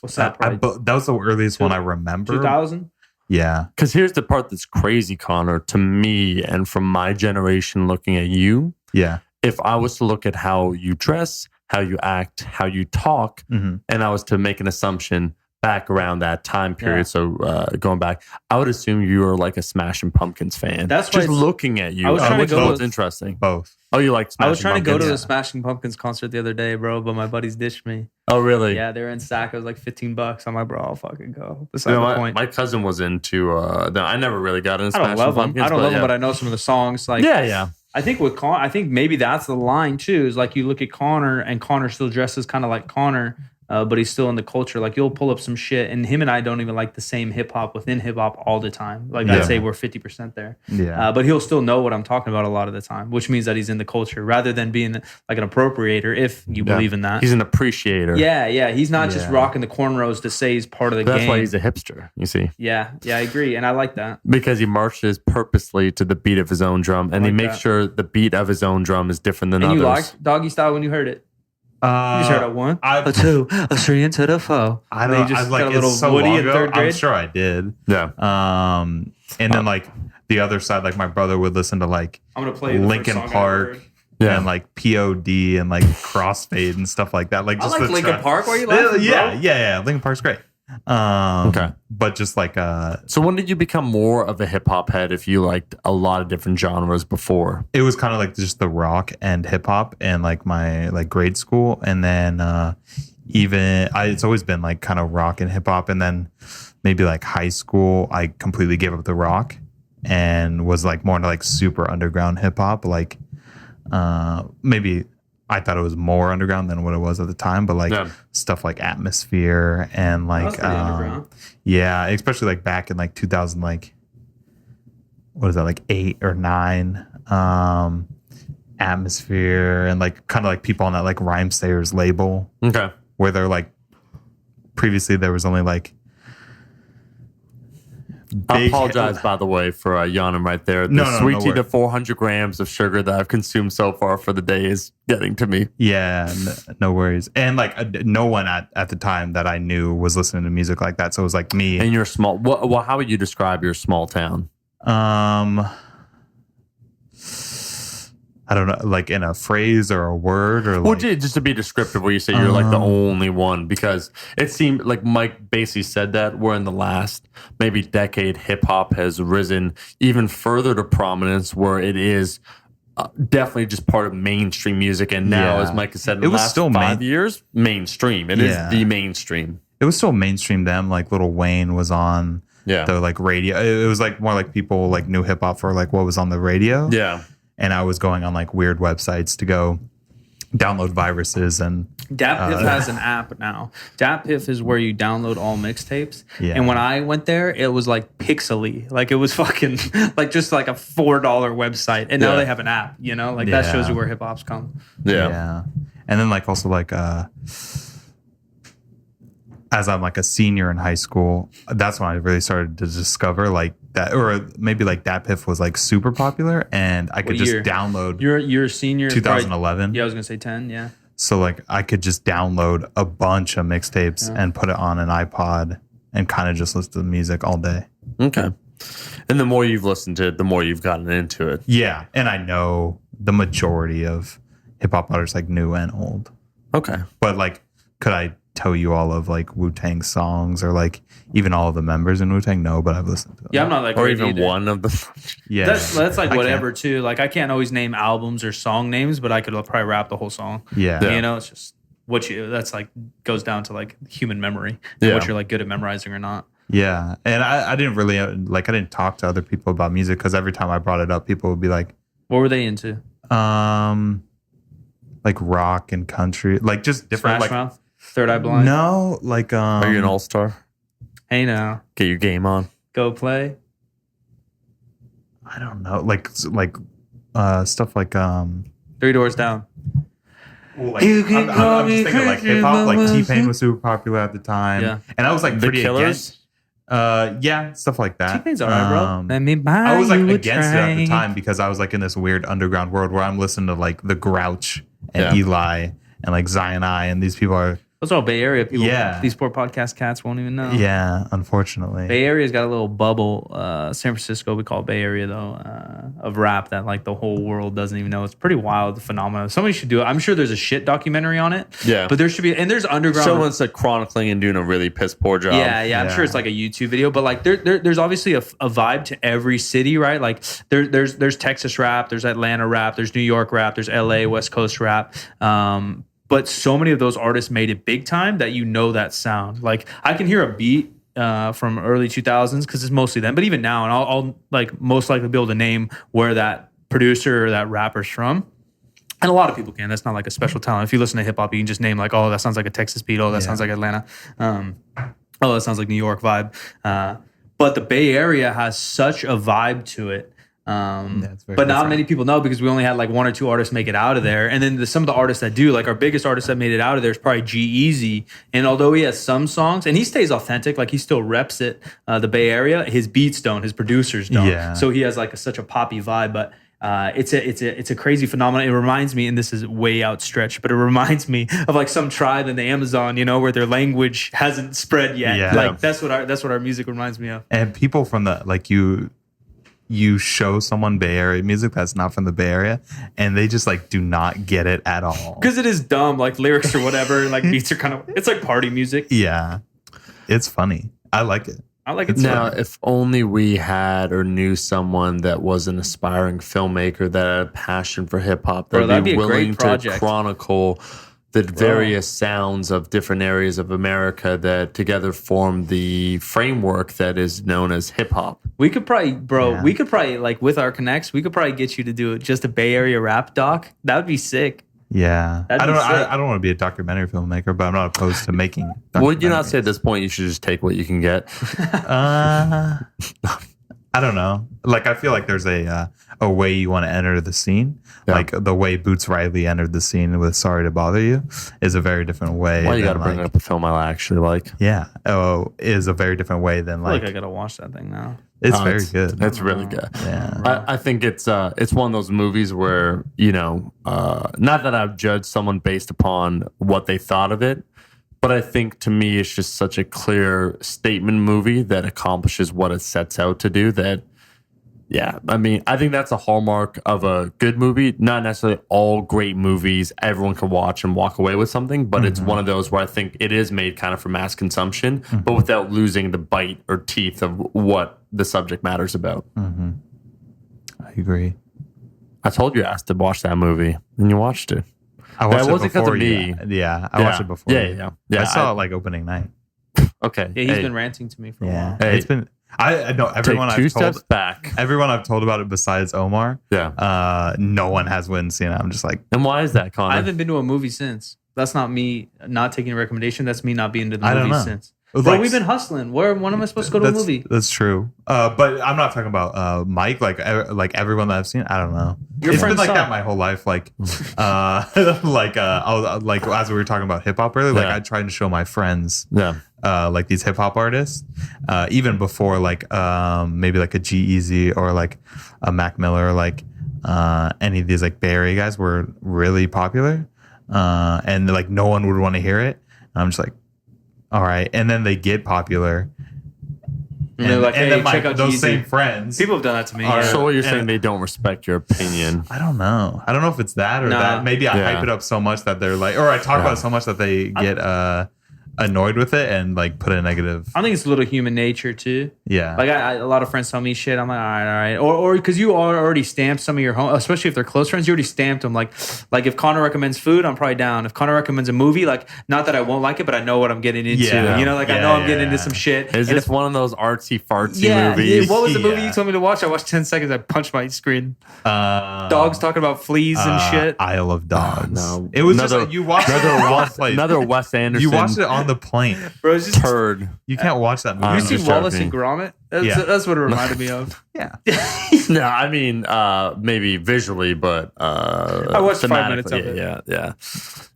What's that? That was the earliest one I remember. 2000? Yeah. Because here's the part that's crazy, Connor, to me and from my generation looking at you. Yeah. If I was to look at how you dress, how you act, how you talk, Mm-hmm. and I was to make an assumption back around that time period, Yeah. so going back, I would assume you were like a Smashing Pumpkins fan. That's why just it's- looking at you. I was trying to which go was with- interesting. Both. Oh, you like Smashing I was trying to go to Pumpkins? the Smashing Pumpkins concert the other day, bro, but my buddies ditched me. Oh, really? Yeah, they were in Sac. It was like $15. I'm like, bro, I'll fucking go. Beside You know, the point. my cousin was into. I never really got into I don't Smashing love them. Pumpkins. I don't love yeah. them, but I know some of the songs. Like, yeah. I think with I think maybe that's the line too. Is like you look at Connor, and Connor still dresses kind of like Connor. but he's still in the culture. Like you'll pull up some shit, and him and I don't even like the same hip hop within hip hop all the time. Like I'd say we're 50% there. Yeah. But he'll still know what I'm talking about a lot of the time, which means that he's in the culture rather than being like an appropriator, if you believe in that. He's an appreciator. Yeah. He's not just rocking the cornrows to say he's part of the game. That's why he's a hipster, you see. Yeah, I agree. And I like that. Because he marches purposely to the beat of his own drum, and he makes sure the beat of his own drum is different than others. And you liked Doggy Style when you heard it? You just heard a 1, a 2, a 3 into the 4. I don't know. Like, got a little so Woody in third grade. I'm sure I did. Yeah. And then like the other side, like my brother would listen to like I'm gonna play Linkin Park and like POD and like Crossfade and stuff like that. Like just I like Linkin Park. Why are you laughing? Yeah. Linkin Park's great. Okay. But just like so when did you become more of a hip hop head if you liked a lot of different genres before? It was kind of like just the rock and hip hop and like my like grade school, and then it's always been like kind of rock and hip hop, and then maybe like high school I completely gave up the rock and was like more into like super underground hip hop, like maybe I thought it was more underground than what it was at the time, but like stuff like Atmosphere and like especially like back in like 2000, like what is that, like 8 or 9, Atmosphere and like kind of like people on that like Rhymesayers label, where they're like previously there was only like I apologize, by the way, for yawning right there. The sweet tea to 400 grams of sugar that I've consumed so far for the day is getting to me. Yeah, no worries. And like no one at the time that I knew was listening to music like that. So it was like me. And you're small. Well, how would you describe your small town? I don't know, like in a phrase or a word or like... Well, just to be descriptive where you say you're like the only one, because it seemed like Mike basically said that where in the last maybe decade, hip hop has risen even further to prominence where it is definitely just part of mainstream music. And now, as Mike has said, in the last 5 years, mainstream. It is the mainstream. It was still mainstream then. Like Lil Wayne was on the like radio. It was like more like people like knew hip hop for like what was on the radio. Yeah. And I was going on like weird websites to go download viruses. And DatPiff has an app now. DatPiff is where you download all mixtapes. Yeah. And when I went there, it was like pixely. Like it was fucking like just like a $4 website. And now they have an app, you know? Like that shows you where hip hop's come. Yeah. And then like also like as I'm like a senior in high school, that's when I really started to discover like that, or maybe like DatPiff was like super popular, and I could just download. You're a senior, 2011. Yeah, I was gonna say 10. Yeah. So like I could just download a bunch of mixtapes and put it on an iPod and kind of just listen to the music all day. Okay. And the more you've listened to it, the more you've gotten into it. Yeah, and I know the majority of hip hop artists, like new and old. Okay. But like, could I tell you all of like Wu-Tang songs or like even all of the members in Wu-Tang? No, but I've listened to them. Yeah, I'm not like or even either. One of them. Yeah, that's like whatever too. Like I can't always name albums or song names, but I could probably rap the whole song. Yeah. You know, it's just that's like goes down to like human memory and what you're like good at memorizing or not. Yeah, and I didn't really like, I didn't talk to other people about music because every time I brought it up, people would be like, what were they into? Like rock and country, like just different. Smash like Mouth? Third Eye Blind? No, like Are you an all-star? Hey now. Get your game on. Go play. I don't know. Like stuff like 3 Doors Down. Well, like, I'm just thinking like hip hop, like T-Pain was super popular at the time. Yeah. And I was like pretty Killers? against yeah, stuff like that. T-Pain's alright, bro. Let me buy I was like you against it at the time because I was like in this weird underground world where I'm listening to like the Grouch and Eli and like Zion I, and these people are those are all Bay Area people. Yeah. These poor podcast cats won't even know. Yeah, unfortunately. Bay Area's got a little bubble. San Francisco, we call it Bay Area though, of rap that like the whole world doesn't even know. It's pretty wild phenomenon. Somebody should do it. I'm sure there's a shit documentary on it. Yeah. But there should be, and there's underground. Someone's like chronicling and doing a really piss poor job. Yeah. I'm sure it's like a YouTube video, but like there's obviously a vibe to every city, right? Like there's Texas rap, there's Atlanta rap, there's New York rap, there's LA West Coast rap. But so many of those artists made it big time that you know that sound. Like I can hear a beat from early 2000s because it's mostly them. But even now, and I'll like most likely be able to name where that producer or that rapper's from. And a lot of people can. That's not like a special talent. If you listen to hip hop, you can just name like, oh, that sounds like a Texas beat. Oh, that sounds like Atlanta. Oh, that sounds like New York vibe. But the Bay Area has such a vibe to it. But not many people know because we only had like 1 or 2 artists make it out of there. And then some of the artists that do, like our biggest artist that made it out of there is probably G-Eazy. And although he has some songs and he stays authentic, like he still reps it, the Bay Area, his beats don't, his producers don't. Yeah. So he has like such a poppy vibe. But it's a crazy phenomenon. It reminds me, and this is way outstretched, but it reminds me of like some tribe in the Amazon, you know, where their language hasn't spread yet. Yeah. Like that's what our music reminds me of. And people from the like you show someone Bay Area music that's not from the Bay Area, and they just like do not get it at all. Because it is dumb, like lyrics or whatever, like beats are kind of, it's like party music. Yeah, it's funny. I like it. I like it. Now, if only we had or knew someone that was an aspiring filmmaker that had a passion for hip hop, that'd be willing to chronicle the various sounds of different areas of America that together form the framework that is known as hip hop. We could probably, like with our connects, we could probably get you to do just a Bay Area rap doc. That would be sick. Yeah. I don't want to be a documentary filmmaker, but I'm not opposed to making Would you not say at this point you should just take what you can get? I don't know. Like, I feel like there's a way you want to enter the scene. Yeah. Like, the way Boots Riley entered the scene with Sorry to Bother You is a very different way. Why you got to bring up a film I actually like? Yeah. Is a very different way than like... I got to watch that thing now. It's very good. It's really good. Yeah. I think it's one of those movies where, you know, not that I've judged someone based upon what they thought of it, but I think to me it's just such a clear statement movie that accomplishes what it sets out to do that, yeah, I mean, I think that's a hallmark of a good movie. Not necessarily all great movies everyone can watch and walk away with something, but it's one of those where I think it is made kind of for mass consumption, but without losing the bite or teeth of what the subject matter's about. I agree. I told you I asked to watch that movie, and you watched it. I watched it wasn't because of me. Yeah, I watched it before. Yeah. I saw it like opening night. Okay. Yeah, he's been ranting to me for a while. Hey, it's been... I know everyone Take 2 steps back. Everyone I've told about it besides Omar. Yeah. No one has went and seen it. I'm just like, and why is that, Connor? I haven't been to a movie since. That's not me not taking a recommendation. That's me not being to the movie since. Bro, we've been hustling. When am I supposed to go to a movie? That's true. But I'm not talking about Mike. Like everyone that I've seen. I don't know. It's been like that my whole life. Like, like as we were talking about hip hop earlier. Like I tried to show my friends. Like these hip hop artists, even before like maybe like a G-Eazy or like a Mac Miller, or like any of these like Bay Area guys were really popular, and like no one would want to hear it. And I'm just like, all right, and then they get popular, and they're like, and then check out those G-Eazy. Same friends. People have done that to me. So what you're saying, they don't respect your opinion? I don't know. I don't know if it's that or that. Maybe I hype it up so much that they're like, or I talk about it so much that they get annoyed with it and like put a negative. I think it's a little human nature too. Yeah. Like a lot of friends tell me shit. I'm like, all right. Or because you already stamped some of your home, especially if they're close friends, you already stamped them. Like if Connor recommends food, I'm probably down. If Connor recommends a movie, like not that I won't like it, but I know what I'm getting into. Yeah. You know, like I know I'm getting into some shit. Is this one of those artsy fartsy Yeah. movies? What was the movie you told me to watch? I watched 10 seconds. I punched my screen. Dogs talking about fleas and shit. Isle of Dogs. No. It was just you watched another Wes Anderson. You watched it on the plane. Bro, it's just turd. You can't watch that movie. You seen Wallace and Gromit? That's what it reminded me of. Yeah. No, I mean maybe visually, but I watched 5 minutes of it. Yeah,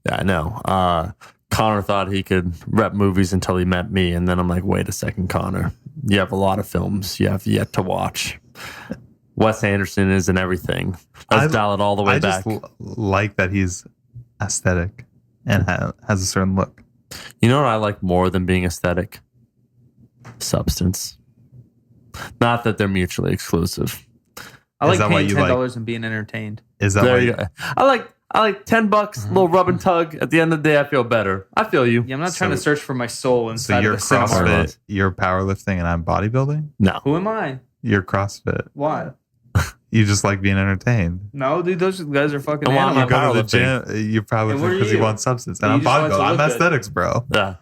I know. Connor thought he could rep movies until he met me, and then I'm like, wait a second, Connor. You have a lot of films you have yet to watch. Wes Anderson is in everything. Let's dial it all the way back. I just like that he's aesthetic and has a certain look. You know what I like more than being aesthetic? Substance. Not that they're mutually exclusive. I like paying $10 and being entertained. Is that there you go. I like $10, little rub and tug. At the end of the day, I feel better. I feel you. Yeah, I'm not trying to search for my soul inside you're of the cinema. CrossFit, you're powerlifting, and I'm bodybuilding? No. Who am I? You're CrossFit. Why? You just like being entertained. No, dude, those guys are fucking animals. You go to the gym, you're powerlifting because you want substance. And I'm bodybuilding. I'm aesthetics, bro. Yeah.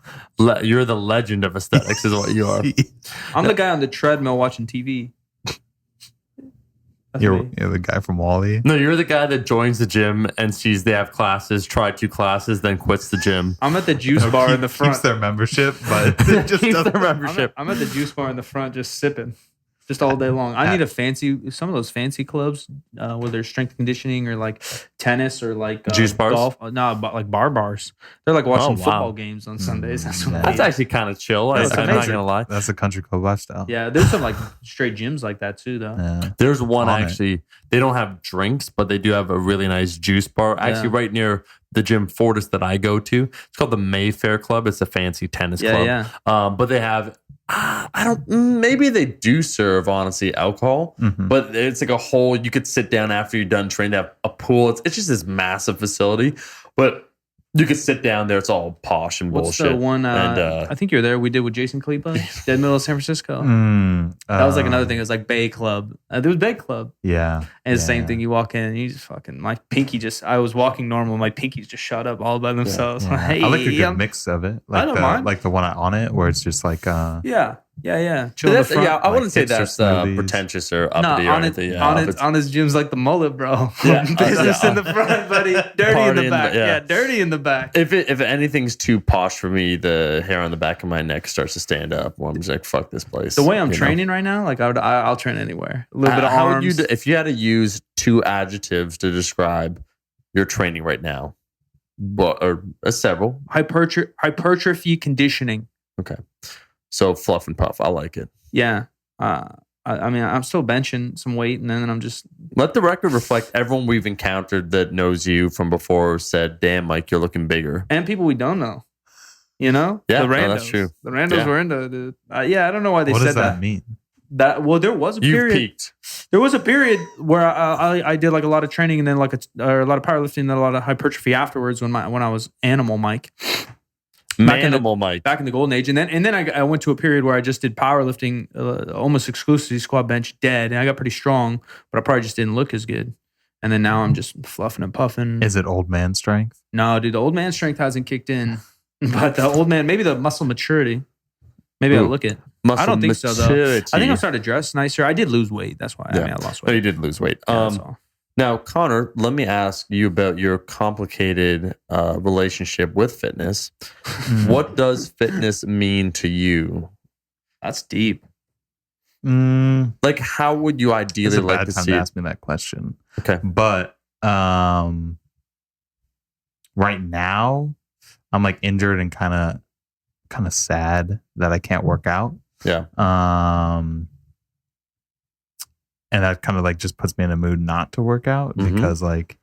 You're the legend of aesthetics is what you are. I'm the guy on the treadmill watching TV. That's You're me. the guy from Wall-E. No, you're the guy that joins the gym and sees they have classes, try 2 classes, then quits the gym. I'm at the juice bar in the front. Keeps their membership, but it just Keeps doesn't. their membership. I'm at the juice bar in the front just sipping. Just all day long. I need some of those fancy clubs where there's strength conditioning or like tennis or like juice bars. Golf. No, but like bar bars. They're like watching Oh, wow. football games on Sundays. That's what I That's need. actually kind of chill. I'm That's not amazing. gonna lie. That's a country club lifestyle. Yeah, there's some like straight gyms like that too, though. Yeah. There's one On it. actually. They don't have drinks, but they do have a really nice juice bar. Actually, Yeah. right near the gym Fortis that I go to. It's called the Mayfair Club. It's a fancy tennis club. Yeah. But they have. I don't. Maybe they do serve honestly alcohol, Mhm. but it's like a whole. You could sit down after you're done training. They have a pool. It's just this massive facility, but you could sit down there. It's all posh and What's bullshit. the one? And, I think you're there. We did with Jason Cleveland, Dead Middle of San Francisco. That was like another thing. It was like Bay Club. There was Bay Club. Yeah. And the same Yeah. thing, you walk in and you just fucking, my pinky I was walking normal, my pinkies just shot up all by themselves. Yeah. Hey, I like a good I'm- mix of it. I don't mind. Like the one on it where it's just like Yeah. Chill in the That's, front. yeah, I like wouldn't say hipster that's smoothies. pretentious or No, uppity or on anything. it, Yeah, on if it, it's- on his gym's like the mullet, bro. Yeah, Business yeah. in the front, buddy. Dirty Party in the in back. the- yeah. Yeah, dirty in the back. If anything's too posh for me, the hair on the back of my neck starts to stand up. Where I'm just like, fuck this place. The way I'm you know? training right now, like I'll train anywhere. A little bit of How would arms. you, if you had to use 2 adjectives to describe your training right now, or several, Hypertrophy conditioning. so fluff and puff. I like it. Yeah. I mean, I'm still benching some weight, and then I'm just Let the record reflect everyone we've encountered that knows you from before said, "Damn, Mike, you're looking bigger." and people we don't know. You know, Yeah, the no, randos. that's true. The randos Yeah. were into it. Yeah, I don't know why they what said does that mean? Well, there was a You've period. peaked. There was a period where I did like a lot of training and then like a lot of powerlifting and then a lot of hypertrophy afterwards when I was animal Mike back in the- Manimal Mike. back in the golden age, and then I went to a period where I just did powerlifting almost exclusively squat bench dead, and I got pretty strong, but I probably just didn't look as good. And then now I'm just fluffing and puffing. Is it old man strength? No, dude, the old man strength hasn't kicked in, but the old man, maybe the muscle maturity. Maybe I'll Ooh. look it. Muscle I don't think so, though. maturity. I think I'm starting to dress nicer. I did lose weight. That's why. Yeah. I mean, I lost Oh, weight. you did lose weight. Yeah, that's all. Now, Connor, let me ask you about your complicated relationship with fitness. What does fitness mean to you? That's deep. Like, how would you It's ideally a like bad to time see to it? ask me that question. Okay. But right now, I'm like injured and kind of sad that I can't work out. Yeah. And that kind of like just puts me in a mood not to work out Mhm. because like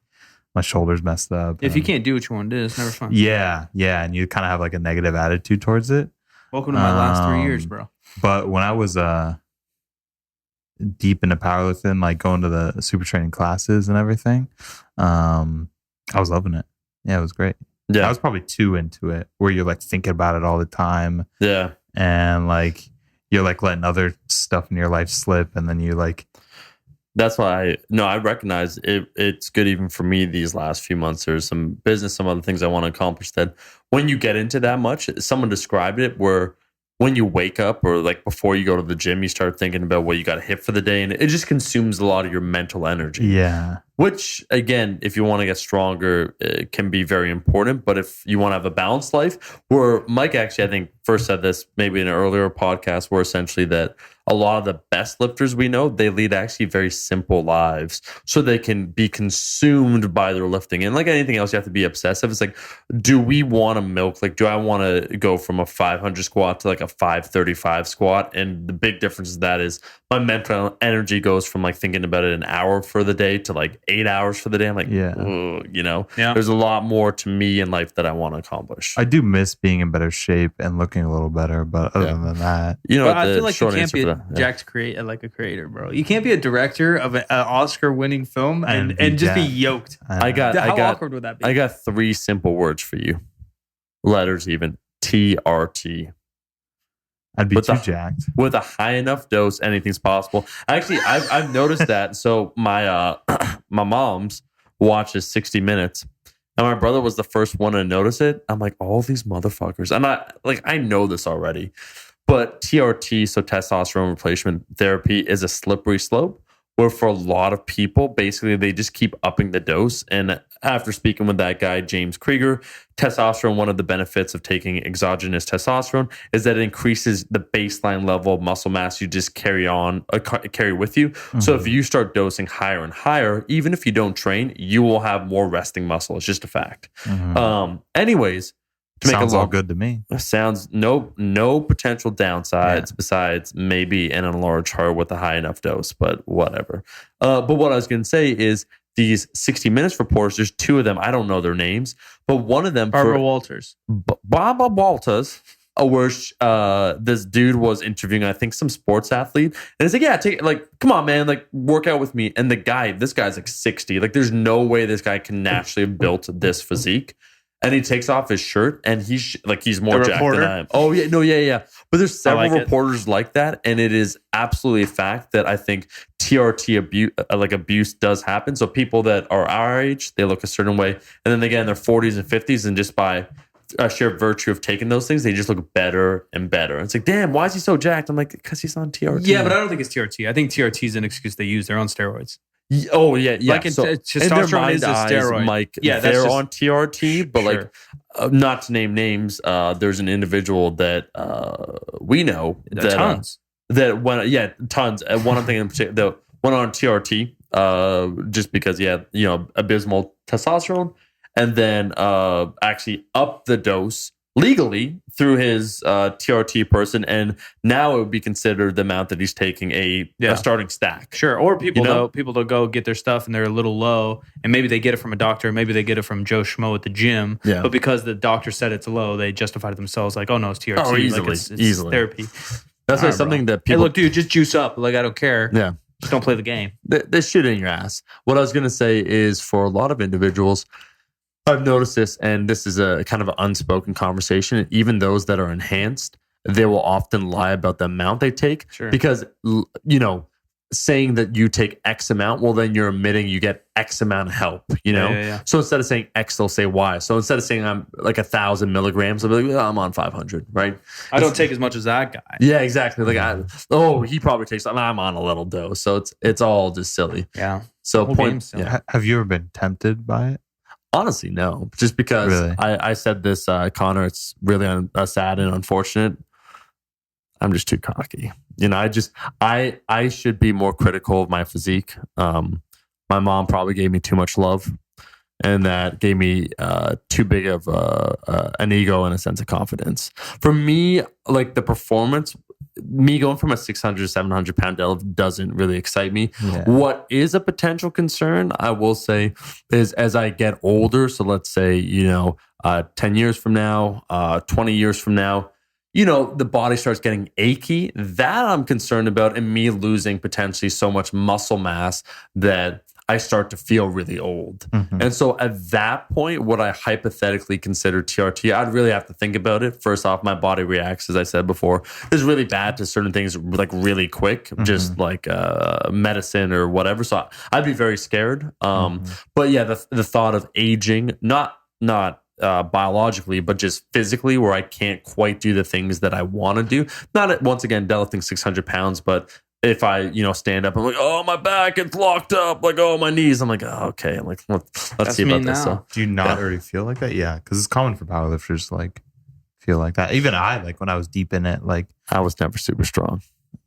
my shoulder's messed up. If you and- can't do what you want to do, it's never fun. yeah, and you kind of have like a negative attitude towards it. Welcome to my last 3 years, Um, bro. But when I was deep into powerlifting, like going to the super training classes and everything, I was loving it. Yeah, it was great. I Yeah. was probably too into it, where you're like thinking about it all the time, Yeah. and like you're like letting other stuff in your life slip, and then you like That's why I recognize it. It's good even for me these last few months. There's some business, some other things I want to accomplish that when you get into that much, someone described it where when you wake up or like before you go to the gym, you start thinking about what you got to hit for the day. And it just consumes a lot of your mental energy. yeah. Which, again, if you want to get stronger, it can be very important. But if you want to have a balanced life, where Mike actually, I think, first said this maybe in an earlier podcast, where essentially that a lot of the best lifters we know, they lead actually very simple lives so they can be consumed by their lifting. And like anything else, you have to be obsessive. It's like, do we want to milk? Like, do I want to go from a 500 squat to like a 535 squat? And the big difference is that is my mental energy goes from like thinking about it an hour for the day to like 8 hours for the day. I'm like, Yeah. "Ugh," you know, Yeah. there's a lot more to me in life that I want to accomplish. I do miss being in better shape and looking a little better, but other Yeah. than that, You know, But I the feel like you short can't answer be for a that, yeah. jacked like a creator, bro. You can't be a director of an Oscar-winning film And and be just be jacked. yoked. I got How awkward would that be? I got 3 simple words for you. Letters even. TRT. I'd be But too the- jacked. With a high enough dose, anything's possible. Actually, I've noticed that. So my my mom's watches 60 Minutes, and my brother was the first one to notice it. I'm like, all these motherfuckers. And I know this already, but TRT, so testosterone replacement therapy, is a slippery slope. where for a lot of people, basically they just keep upping the dose. And after speaking with that guy, James Krieger, testosterone, one of the benefits of taking exogenous testosterone is that it increases the baseline level of muscle mass you just carry with you. So if you start dosing higher and higher, even if you don't train, you will have more resting muscle. It's just a fact. Anyways, to make Sounds a long, all good to me. sounds no potential downsides besides maybe an enlarged heart with a high enough dose, but whatever. But what I was going to say is these 60 Minutes reporters, there's two of them. I don't know their names, but one of them, Barbara Walters. Barbara Walters, where this dude was interviewing, I think, some sports athlete, and it's like, yeah, come on, man, like work out with me. And this guy's like 60. Like, there's no way this guy can naturally have built this physique. And he takes off his shirt, and he's more jacked than I am. Oh yeah, no, yeah. But there's several reporters like that, and it is absolutely a fact that I think TRT abuse does happen. So people that are our age, they look a certain way, and then they get in their 40s and 50s, and just by sheer virtue of taking those things, they just look better and better. And it's like, damn, why is he so jacked? I'm like, because he's on TRT. Yeah, but I don't think it's TRT. I think TRT is an excuse they use. They're on steroids. Oh yeah. Like testosterone is a steroid. Mike, they're on TRT, but not to name names. There's an individual that we know that tons. Tons. One thing in particular that went on TRT just because he had abysmal testosterone, and then actually upped the dose legally through his TRT person, and now it would be considered the amount that he's taking a starting stack. Sure. Or people that go get their stuff and they're a little low, and maybe they get it from a doctor, maybe they get it from Joe Schmo at the gym, but because the doctor said it's low, they justify to themselves like, oh no, it's TRT. Oh, easily. It's therapy. That's like something that people... Hey, look, dude, just juice up. Like, I don't care. Yeah. Just don't play the game. They shit in your ass. What I was going to say is, for a lot of individuals, I've noticed this, and this is a kind of an unspoken conversation. Even those that are enhanced, they will often lie about the amount they take, because, saying that you take X amount, well, then you're admitting you get X amount of help, So instead of saying X, they'll say Y. So instead of saying I'm like 1,000 milligrams, they'll be like, I'm on 500, right? I don't take as much as that guy. Yeah, exactly. Like, he probably takes, I'm on a little dose. So it's all just silly. Yeah. So have you ever been tempted by it? Honestly, no. Just because I said this, Connor, it's really sad and unfortunate. I'm just too cocky. I should be more critical of my physique. My mom probably gave me too much love, and that gave me too big of an ego and a sense of confidence. For me, like the performance, me going from a 600 to 700 pound deadlift doesn't really excite me. Yeah. What is a potential concern, I will say, is as I get older, so let's say, 10 years from now, 20 years from now, the body starts getting achy. That I'm concerned about, and me losing potentially so much muscle mass that I start to feel really old. Mm-hmm. And so at that point, would I hypothetically consider TRT? I'd really have to think about it. First off, my body reacts, as I said before, is really bad to certain things like really quick, just like medicine or whatever. So I'd be very scared. But yeah, the thought of aging, not biologically, but just physically, where I can't quite do the things that I want to do. Not once again deadlifting 600 pounds, but if I stand up, I'm like, oh, my back, it's locked up. Like, oh, my knees. I'm like, oh, okay. I'm like, let's see about this. So, do you not already feel like that? Yeah, because it's common for powerlifters to like feel like that. Even I, like when I was deep in it, like I was never super strong.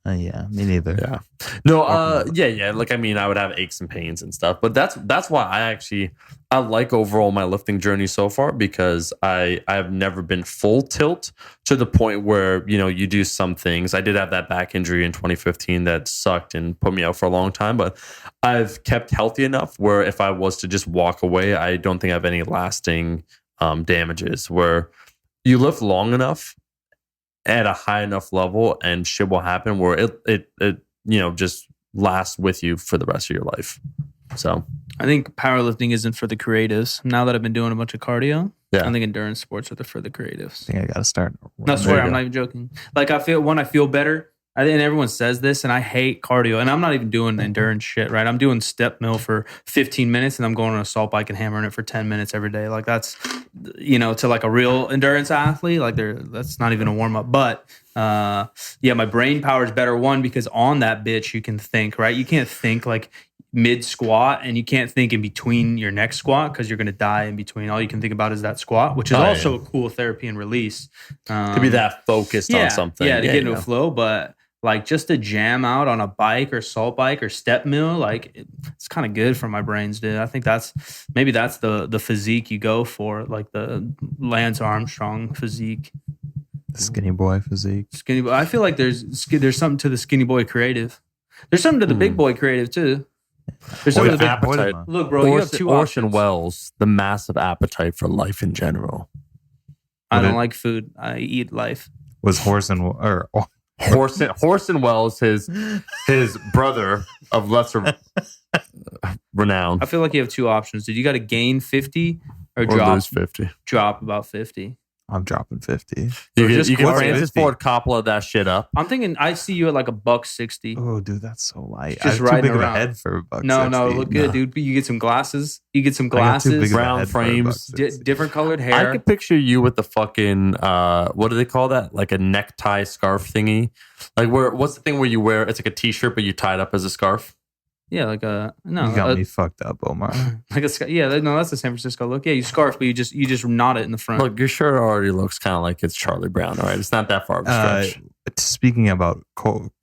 Yeah, me neither. Yeah. No, yeah. Like, I mean, I would have aches and pains and stuff, but that's why I like overall my lifting journey so far, because I've never been full tilt to the point where, you do some things. I did have that back injury in 2015 that sucked and put me out for a long time, but I've kept healthy enough where if I was to just walk away, I don't think I have any lasting damages. Where you lift long enough at a high enough level and shit will happen where it just lasts with you for the rest of your life. So I think powerlifting isn't for the creatives. Now that I've been doing a bunch of cardio, I think endurance sports are for the creatives. I think I got to start. No, I swear, I'm not even joking. Like I feel better. I think everyone says this, and I hate cardio. And I'm not even doing endurance shit, right? I'm doing step mill for 15 minutes, and I'm going on an assault bike and hammering it for 10 minutes every day. Like that's, to like a real endurance athlete, like that's not even a warm up. But My brain power is better. One, because on that bitch you can think, right? You can't think like mid squat, and you can't think in between your next squat because you're going to die in between. All you can think about is that squat, which is also a cool therapy and release. To be that focused on something. Yeah, to get into a flow. But like just to jam out on a bike or salt bike or step mill, like it's kind of good for my brains, dude. I think that's the physique you go for, like the Lance Armstrong physique. The skinny boy physique. Skinny boy. I feel like there's something to the skinny boy creative. There's something to the big boy creative too. There's something to the appetite. Look, bro, you have two Orson options. Welles, the massive appetite for life in general. I don't like food. I eat life. Was Horson Welles, his brother of lesser renown. I feel like you have two options, dude. You got to gain 50 or lose 50. Drop about 50. I'm dropping 50. You can Francis Ford Coppola that shit up. I'm thinking I see you at like $1.60. Oh, dude, that's so light. Just I have too big riding of a head for $1.60. No, look good, dude. You get some glasses. Brown frames, different colored hair. I could picture you with the fucking what do they call that? Like a necktie scarf thingy. Like what's the thing where you wear? It's like a t-shirt, but you tie it up as a scarf. Yeah, like a no. You got me fucked up, Omar. Like that's the San Francisco look. Yeah, you scarf, but you just knot it in the front. Look, your shirt already looks kind of like it's Charlie Brown. All right, it's not that far of a stretch. Speaking about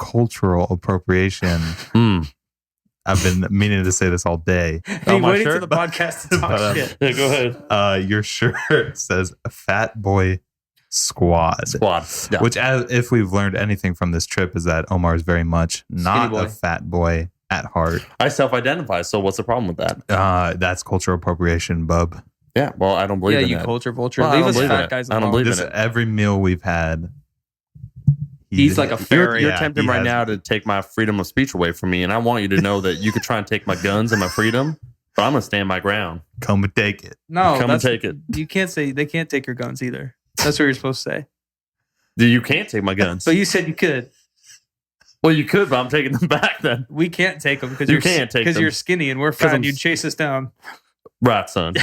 cultural appropriation, I've been meaning to say this all day. Hey, waiting for the podcast to talk shit. Yeah, go ahead. Your shirt says Fat Boy Squad. Yeah. Which, if we've learned anything from this trip, is that Omar is very much not a fat boy at heart. I self-identify, so what's the problem with that? That's cultural appropriation, bub. Yeah, well, I don't believe in that. Yeah, you culture vulture. Well, Leave us fat guys alone. I don't believe in it. Every meal we've had, he's like a fairy. You're tempted right now to take my freedom of speech away from me, and I want you to know that you could try and take my guns and my freedom, but I'm going to stand my ground. Come and take it. No, come and take it. You can't say they can't take your guns either. That's what you're supposed to say. You can't take my guns. But you said you could. Well, you could, but I'm taking them back then. We can't take them because you're skinny and we're fat and you'd chase us down. Right, son.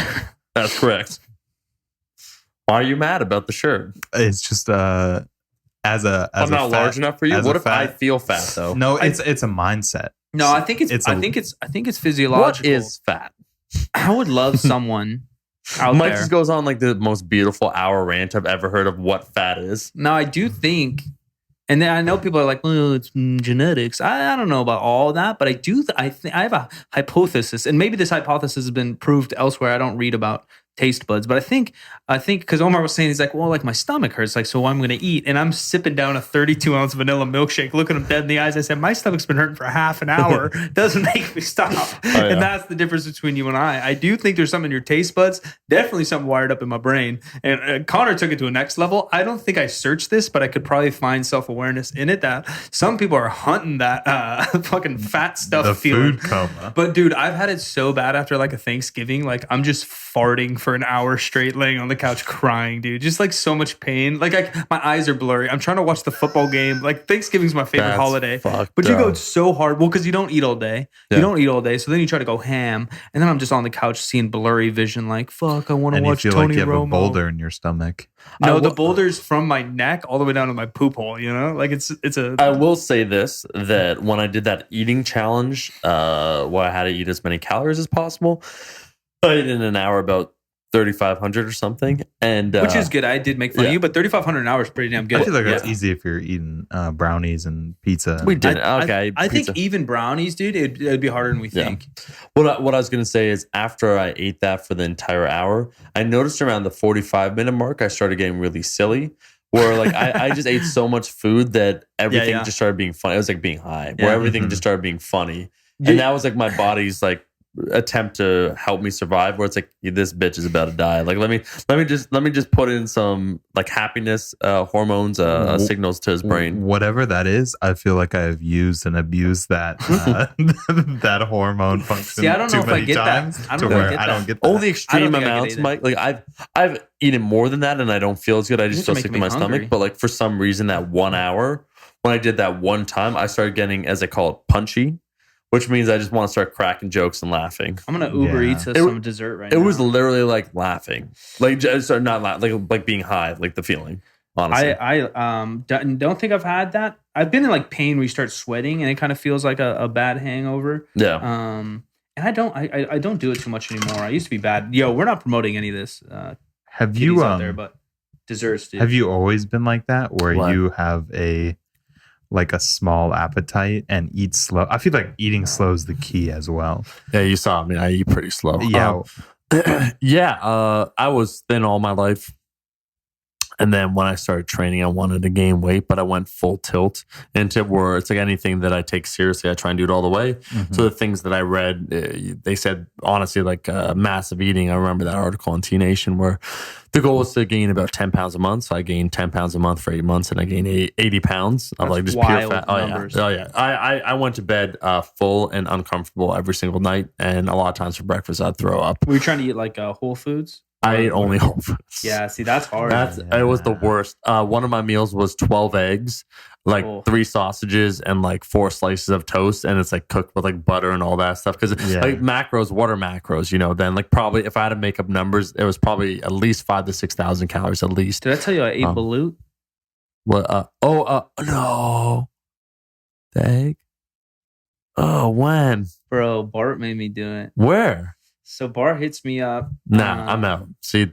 That's correct. Why are you mad about the shirt? It's just I'm not large enough for you. What if I feel fat though? No, it's a mindset. No, I think it's physiological. What is fat? I would love someone out Mike there. just goes on like the most beautiful hour rant I've ever heard of what fat is. No, I do think. And then I know people are like, well, it's genetics. I don't know about all that, but I have a hypothesis, and maybe this hypothesis has been proved elsewhere. I don't read about taste buds, but I think because Omar was saying, he's like, well, like my stomach hurts, like, so I'm going to eat, and I'm sipping down a 32-ounce vanilla milkshake, looking him dead in the eyes. I said, my stomach's been hurting for half an hour. Doesn't make me stop. And that's the difference between you and I. I do think there's something in your taste buds, definitely something wired up in my brain. And Connor took it to a next level. I don't think I searched this, but I could probably find self-awareness in it that some people are hunting that fucking fat stuff the feeling. Food coma. But dude, I've had it so bad after like a Thanksgiving, like I'm just farting for an hour straight, laying on the couch crying, dude. Just like so much pain. Like my eyes are blurry. I'm trying to watch the football game. Like Thanksgiving's my favorite holiday. But you go so hard. Well, because you don't eat all day. Yeah. You don't eat all day. So then you try to go ham. And then I'm just on the couch seeing blurry vision. Like, fuck, I want to watch Tony Romo. And you feel like you have a boulder in your stomach. No, the boulder's from my neck all the way down to my poop hole, you know? Like it's a... I will say this, that when I did that eating challenge, where I had to eat as many calories as possible, I ate in an hour about 3,500 or something, and which is good. I did make fun of you, but 3,500 an hour is pretty damn good. I feel like that's easy if you're eating brownies and pizza. We did okay. I think even brownies, dude, it'd be harder than we think. What I was going to say is, after I ate that for the entire hour, I noticed around the 45-minute mark, I started getting really silly. Where like I just ate so much food that everything just started being funny. It was like being high, where everything just started being funny, and that was like my body's like attempt to help me survive, where it's like, this bitch is about to die, like let me just put in some like happiness hormones signals to his brain. Whatever that is, I feel like I've used and abused that that hormone function. See, I don't know if I get that. I don't get that. Only extreme amounts, Mike. Like I've eaten more than that and I don't feel as good. I just feel sick to my stomach. But like for some reason, that 1 hour, when I did that one time, I started getting, as I call it, punchy, which means I just want to start cracking jokes and laughing. I'm gonna Uber Eats some dessert right now. It was literally like laughing, like not like being high, like the feeling. honestly. Don't think I've had that. I've been in like pain where you start sweating and it kind of feels like a bad hangover. Yeah. And I don't do it too much anymore. I used to be bad. Yo, we're not promoting any of this. Have Kitties you out there, but desserts, dude. have you always been like that, where What? you have a small appetite and eat slow? I feel like eating slow is the key as well. Yeah, you saw me. I eat pretty slow. Yeah. I was thin all my life. And then when I started training, I wanted to gain weight, but I went full tilt into where it's like anything that I take seriously, I try and do it all the way. Mhm. So the things that I read, they said, honestly, like massive eating. I remember that article on T Nation where the goal was to gain about 10 pounds a month. So I gained 10 pounds a month for 8 months and I gained 80 pounds of That's like just pure wild fat. numbers. Oh, yeah. I went to bed full and uncomfortable every single night. And a lot of times for breakfast, I'd throw up. Were you trying to eat like Whole Foods? I ate only Whole Foods. Yeah, see, that's hard. It was the worst. One of my meals was 12 eggs, like 3 sausages and like 4 slices of toast, and it's like cooked with like butter and all that stuff. Because like macros, what are macros? You know, then like probably if I had to make up numbers, it was probably at least 5,000 to 6,000 calories at least. Did I tell you I ate balut? What? No, the egg. Oh, when? Bro, Bart made me do it. Where? So Bart hits me up. Nah, I'm out. See,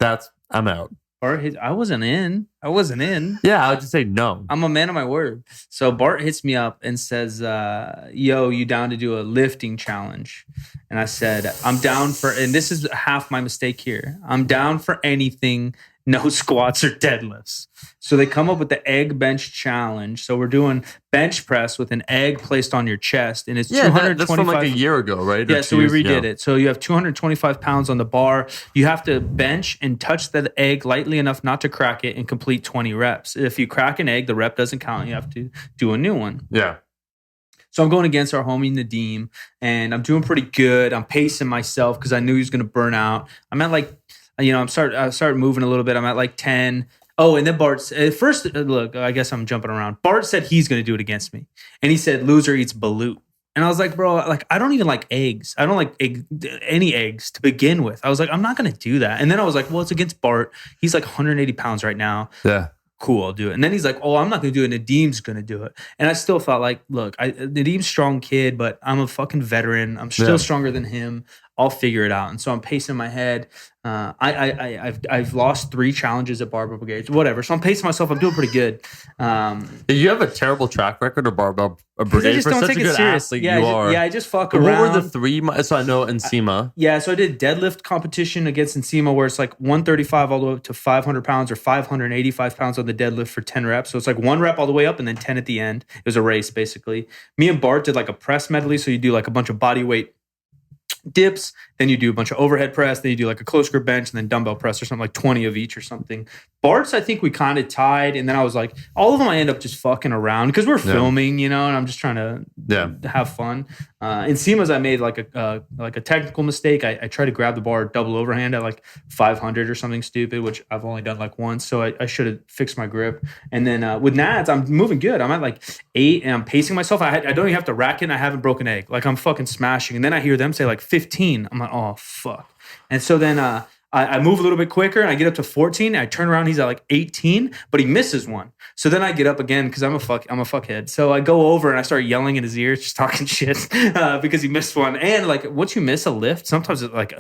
I'm out. I wasn't in. Yeah, I would just say no. I'm a man of my word. So Bart hits me up and says, yo, you down to do a lifting challenge? And I said, I'm down for, and this is half my mistake here. I'm down for anything, no squats or deadlifts. So they come up with the egg bench challenge. So we're doing bench press with an egg placed on your chest, and it's 225. That's from like a year ago, right? Yeah, so we redid it. So you have 225 pounds on the bar. You have to bench and touch the egg lightly enough not to crack it and complete 20 reps. If you crack an egg, the rep doesn't count. You have to do a new one. Yeah. So I'm going against our homie Nadeem, and I'm doing pretty good. I'm pacing myself because I knew he was going to burn out. I'm at like, I started moving a little bit. I'm at like 10. Oh, and then Bart, first, look, I guess I'm jumping around. Bart said he's going to do it against me. And he said, loser eats balut. And I was like, bro, like, I don't even like eggs. I don't like any eggs to begin with. I was like, I'm not going to do that. And then I was like, well, it's against Bart. He's like 180 pounds right now. Yeah. Cool, I'll do it. And then he's like, oh, I'm not going to do it. Nadeem's going to do it. And I still thought like, look, Nadeem's strong kid, but I'm a fucking veteran. I'm still stronger than him. I'll figure it out. And so I'm pacing my head. I've lost 3 challenges at barbell brigades, whatever. So I'm pacing myself. I'm doing pretty good. You have a terrible track record of barbell brigade. I just for don't such take a it good serious. athlete Yeah, you are. I just fuck What around. were the 3? So I know Nsima. Yeah, so I did deadlift competition against Nsima where it's like 135 all the way up to 500 pounds or 585 pounds on the deadlift for 10 reps. So it's like 1 rep all the way up and then 10 at the end. It was a race basically. Me and Bart did like a press medley. So you do like a bunch of body weight dips, then you do a bunch of overhead press, then you do like a close grip bench and then dumbbell press or something, like 20 of each or something. Bart's, I think we kind of tied, and then I was like, all of them I end up just fucking around because we're filming, and I'm just trying to have fun. In Seema's, I made like a technical mistake. I tried to grab the bar double overhand at like 500 or something stupid, which I've only done like once, so I should have fixed my grip. And then with Nads, I'm moving good. I'm at like 8 and I'm pacing myself. I don't even have to rack it and I haven't broken egg. Like I'm fucking smashing. And then I hear them say like 15. I'm like, oh fuck. And so then I move a little bit quicker and I get up to 14. I turn around, he's at like 18, but he misses one. So then I get up again because I'm a fuckhead. So I go over and I start yelling in his ears, just talking shit because he missed one. And like once you miss a lift, sometimes it's like,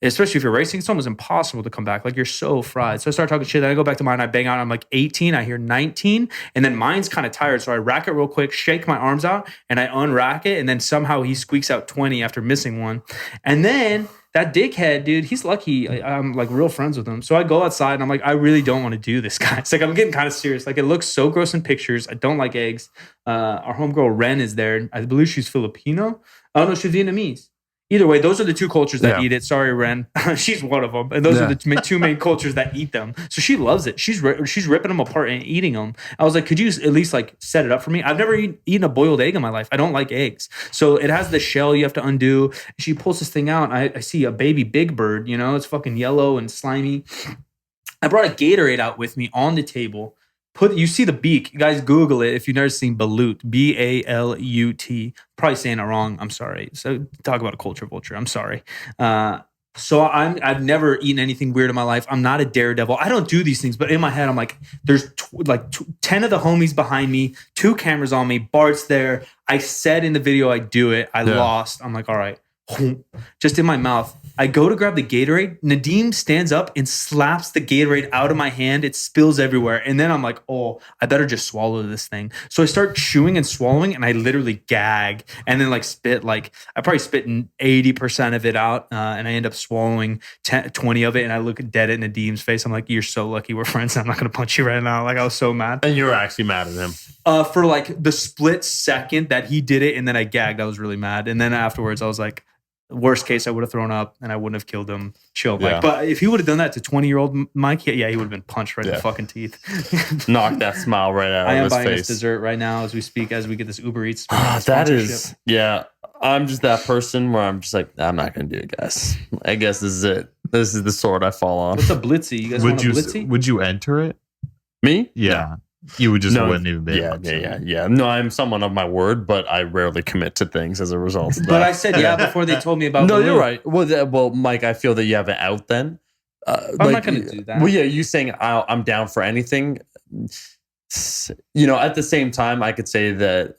especially if you're racing, it's almost impossible to come back. Like you're so fried. So I start talking shit. Then I go back to mine. I bang out. I'm like 18. I hear 19. And then mine's kind of tired. So I rack it real quick, shake my arms out, and I unrack it. And then somehow he squeaks out 20 after missing one. And then that dickhead, dude, he's lucky. I'm like real friends with him. So I go outside and I'm like, I really don't want to do this, guys. Like I'm getting kind of serious. Like it looks so gross in pictures. I don't like eggs. Our homegirl Ren is there. I believe she's Filipino. Oh no, she's Vietnamese. Either way, those are the 2 cultures that eat it. Sorry, Ren. She's one of them. And those are the 2 main cultures that eat them. So she loves it. She's ripping them apart and eating them. I was like, could you at least like set it up for me? I've never eaten a boiled egg in my life. I don't like eggs. So it has the shell you have to undo. She pulls this thing out. I see a baby Big Bird, it's fucking yellow and slimy. I brought a Gatorade out with me on the table. You see the beak. You guys Google it if you've never seen balut. Balut. Probably saying it wrong. I'm sorry. So talk about a culture vulture. I'm sorry. So I've never eaten anything weird in my life. I'm not a daredevil. I don't do these things, but in my head, I'm like, there's 10 of the homies behind me, 2 cameras on me. Bart's there. I said in the video I do it. I lost. I'm like, all right, just in my mouth. I go to grab the Gatorade. Nadim stands up and slaps the Gatorade out of my hand. It spills everywhere. And then I'm like, oh, I better just swallow this thing. So I start chewing and swallowing, and I literally gag and then like spit. Like I probably spit 80% of it out, and I end up swallowing 20 of it. And I look dead at Nadim's face. I'm like, you're so lucky we're friends. I'm not going to punch you right now. Like I was so mad. And you were actually mad at him. For like the split second that he did it and then I gagged, I was really mad. And then afterwards, I was like, worst case, I would have thrown up and I wouldn't have killed him. Chill, Mike. But if he would have done that to 20-year-old Mike, he would have been punched right in the fucking teeth. Knock that smile right out of his face. I am buying this dessert right now as we speak, as we get this Uber Eats. That is, I'm just that person where I'm just like, I'm not going to do it, guys. I guess this is it. This is the sword I fall on. What's a blitzy? You guys want a blitzy? Would you enter it? Me? Yeah. You would just wouldn't even be able to. Yeah. No, I'm someone of my word, but I rarely commit to things as a result of that. But I said before they told me about No, Baloo. you're right. Well, Mike, I feel that you have it out then. I'm not going to do that. Well, yeah, you saying I'm down for anything. You know, at the same time, I could say that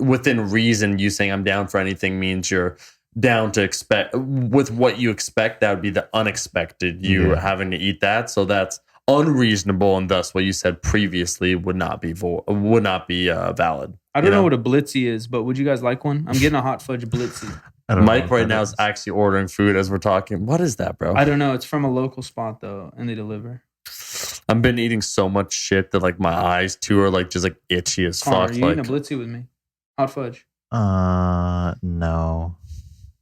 within reason, you saying I'm down for anything means you're down to expect with what you expect. That would be the unexpected, you having to eat that. So that's unreasonable, and thus what you said previously would not be valid. I don't know what a blitzy is, but would you guys like one? I'm getting a hot fudge blitzy. Mike right now is actually ordering food as we're talking. What is that, bro? I don't know. It's from a local spot though, and they deliver. I've been eating so much shit that like my eyes too are like just like itchy as fuck. Are you eating a blitzy with me? Hot fudge? No.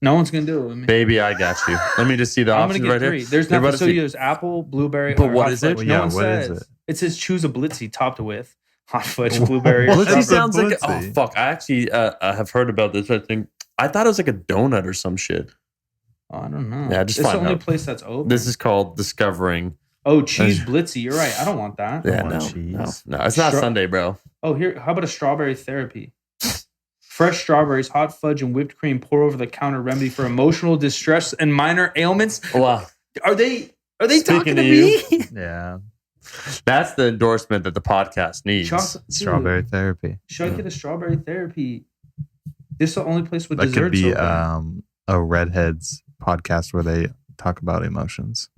No one's gonna do it with me. Baby, I got you. Let me just see the options right 3. here. There's nothing. So there's apple, blueberry. But what is it? Well, no one says. Is it? It says choose a blitzy topped with hot fudge, blueberry. Blitzy sounds Blitzy. like oh fuck. I actually have heard about this. I think I thought it was like a donut or some shit. Oh, I don't know. Yeah, just it's find the only out. place that's open. This is called discovering. Oh, cheese blitzy. You're right. I don't want that. Yeah, want no, cheese. no, it's not Sunday, bro. Oh, here. How about a strawberry therapy? Fresh strawberries, hot fudge, and whipped cream pour over the counter remedy for emotional distress and minor ailments. Wow. Are they talking to you. me? Yeah. That's the endorsement that the podcast needs. Strawberry therapy. Should I get a strawberry therapy? This is the only place with That desserts could be open. a Redheads podcast where they talk about emotions.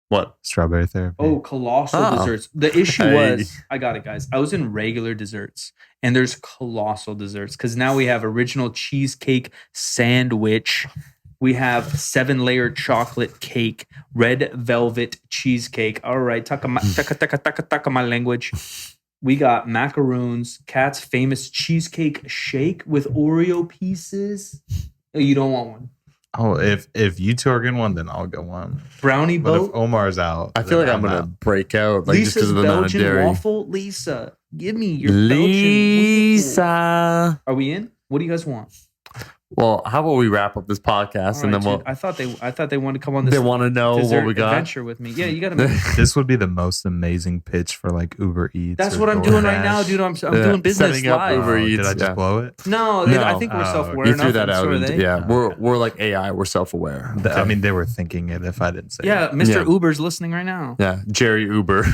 What? Strawberry therapy. Oh, colossal desserts. The issue was, I got it, guys. I was in regular desserts, and there's colossal desserts because now we have original cheesecake sandwich. We have 7-layer chocolate cake, red velvet cheesecake. All right, taka my language. We got macaroons, Cat's famous cheesecake shake with Oreo pieces. Oh, you don't want one. Oh, if you two are getting one, then I'll get one. Brownie But boat. if Omar's out, I feel like then I'm gonna out. break out, like just because Lisa's of the amount of Belgian dairy. waffle. Lisa, give me your Lisa. Belgian waffle. Are we in? What do you guys want? Well, how about we wrap up this podcast All and right, then we'll. dude, I thought they wanted to come on this. They want to know dessert what we got. adventure with me. Yeah, you got to. This would be the most amazing pitch for like Uber Eats. That's or what I'm doing right DoorDash. now, dude. I'm doing business setting up live. Uber Eats. Did I just blow it? No, No. I think we're self-aware You enough. threw that and out. so are they. Yeah, we're like AI. We're self-aware. I mean, they were thinking it if I didn't say Yeah, it. Mr. Yeah. Uber's listening right now. Yeah, Jerry Uber.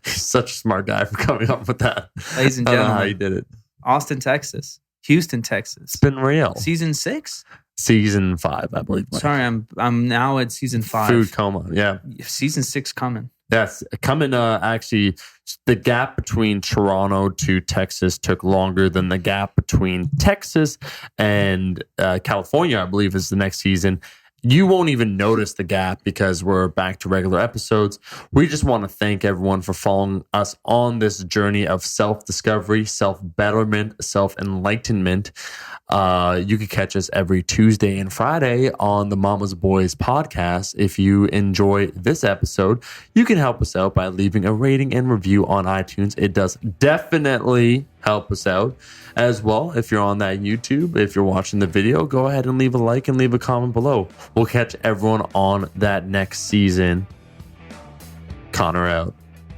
He's such a smart guy for coming up with that. Ladies and I don't know how he gentlemen, did it. Austin, Texas, Houston, Texas, It's been real. season 6. Season 5, I believe. Mike. Sorry, I'm now at season 5. Food coma. Yeah. Season 6 coming. Yes, coming. Actually, the gap between Toronto to Texas took longer than the gap between Texas and California. I believe is the next season. You won't even notice the gap because we're back to regular episodes. We just want to thank everyone for following us on this journey of self-discovery, self-betterment, self-enlightenment. You can catch us every Tuesday and Friday on the Mama's Boys podcast. If you enjoy this episode, you can help us out by leaving a rating and review on iTunes. It does definitely help us out as well. If you're on that YouTube, if you're watching the video, go ahead and leave a like and leave a comment below. We'll catch everyone on that next season. Connor out.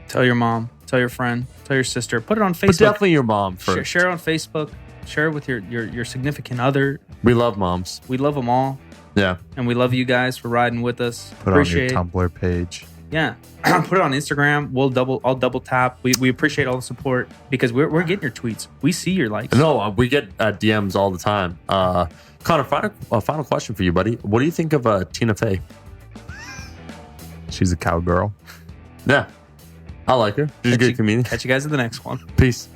Tell your mom, tell your friend, tell your sister. Put it on Facebook. But definitely your mom first. Share it on Facebook. Share it with your significant other. We love moms. We love them all. Yeah. And we love you guys for riding with us. Put Appreciate on your Tumblr page. Yeah. Put it on Instagram. I'll double tap. We appreciate all the support because we're getting your tweets. We see your likes. No, we get DMs all the time. Connor, final question for you, buddy. What do you think of Tina Fey? She's a cowgirl. Yeah. I like her. She's a good comedian. Catch you guys in the next one. Peace.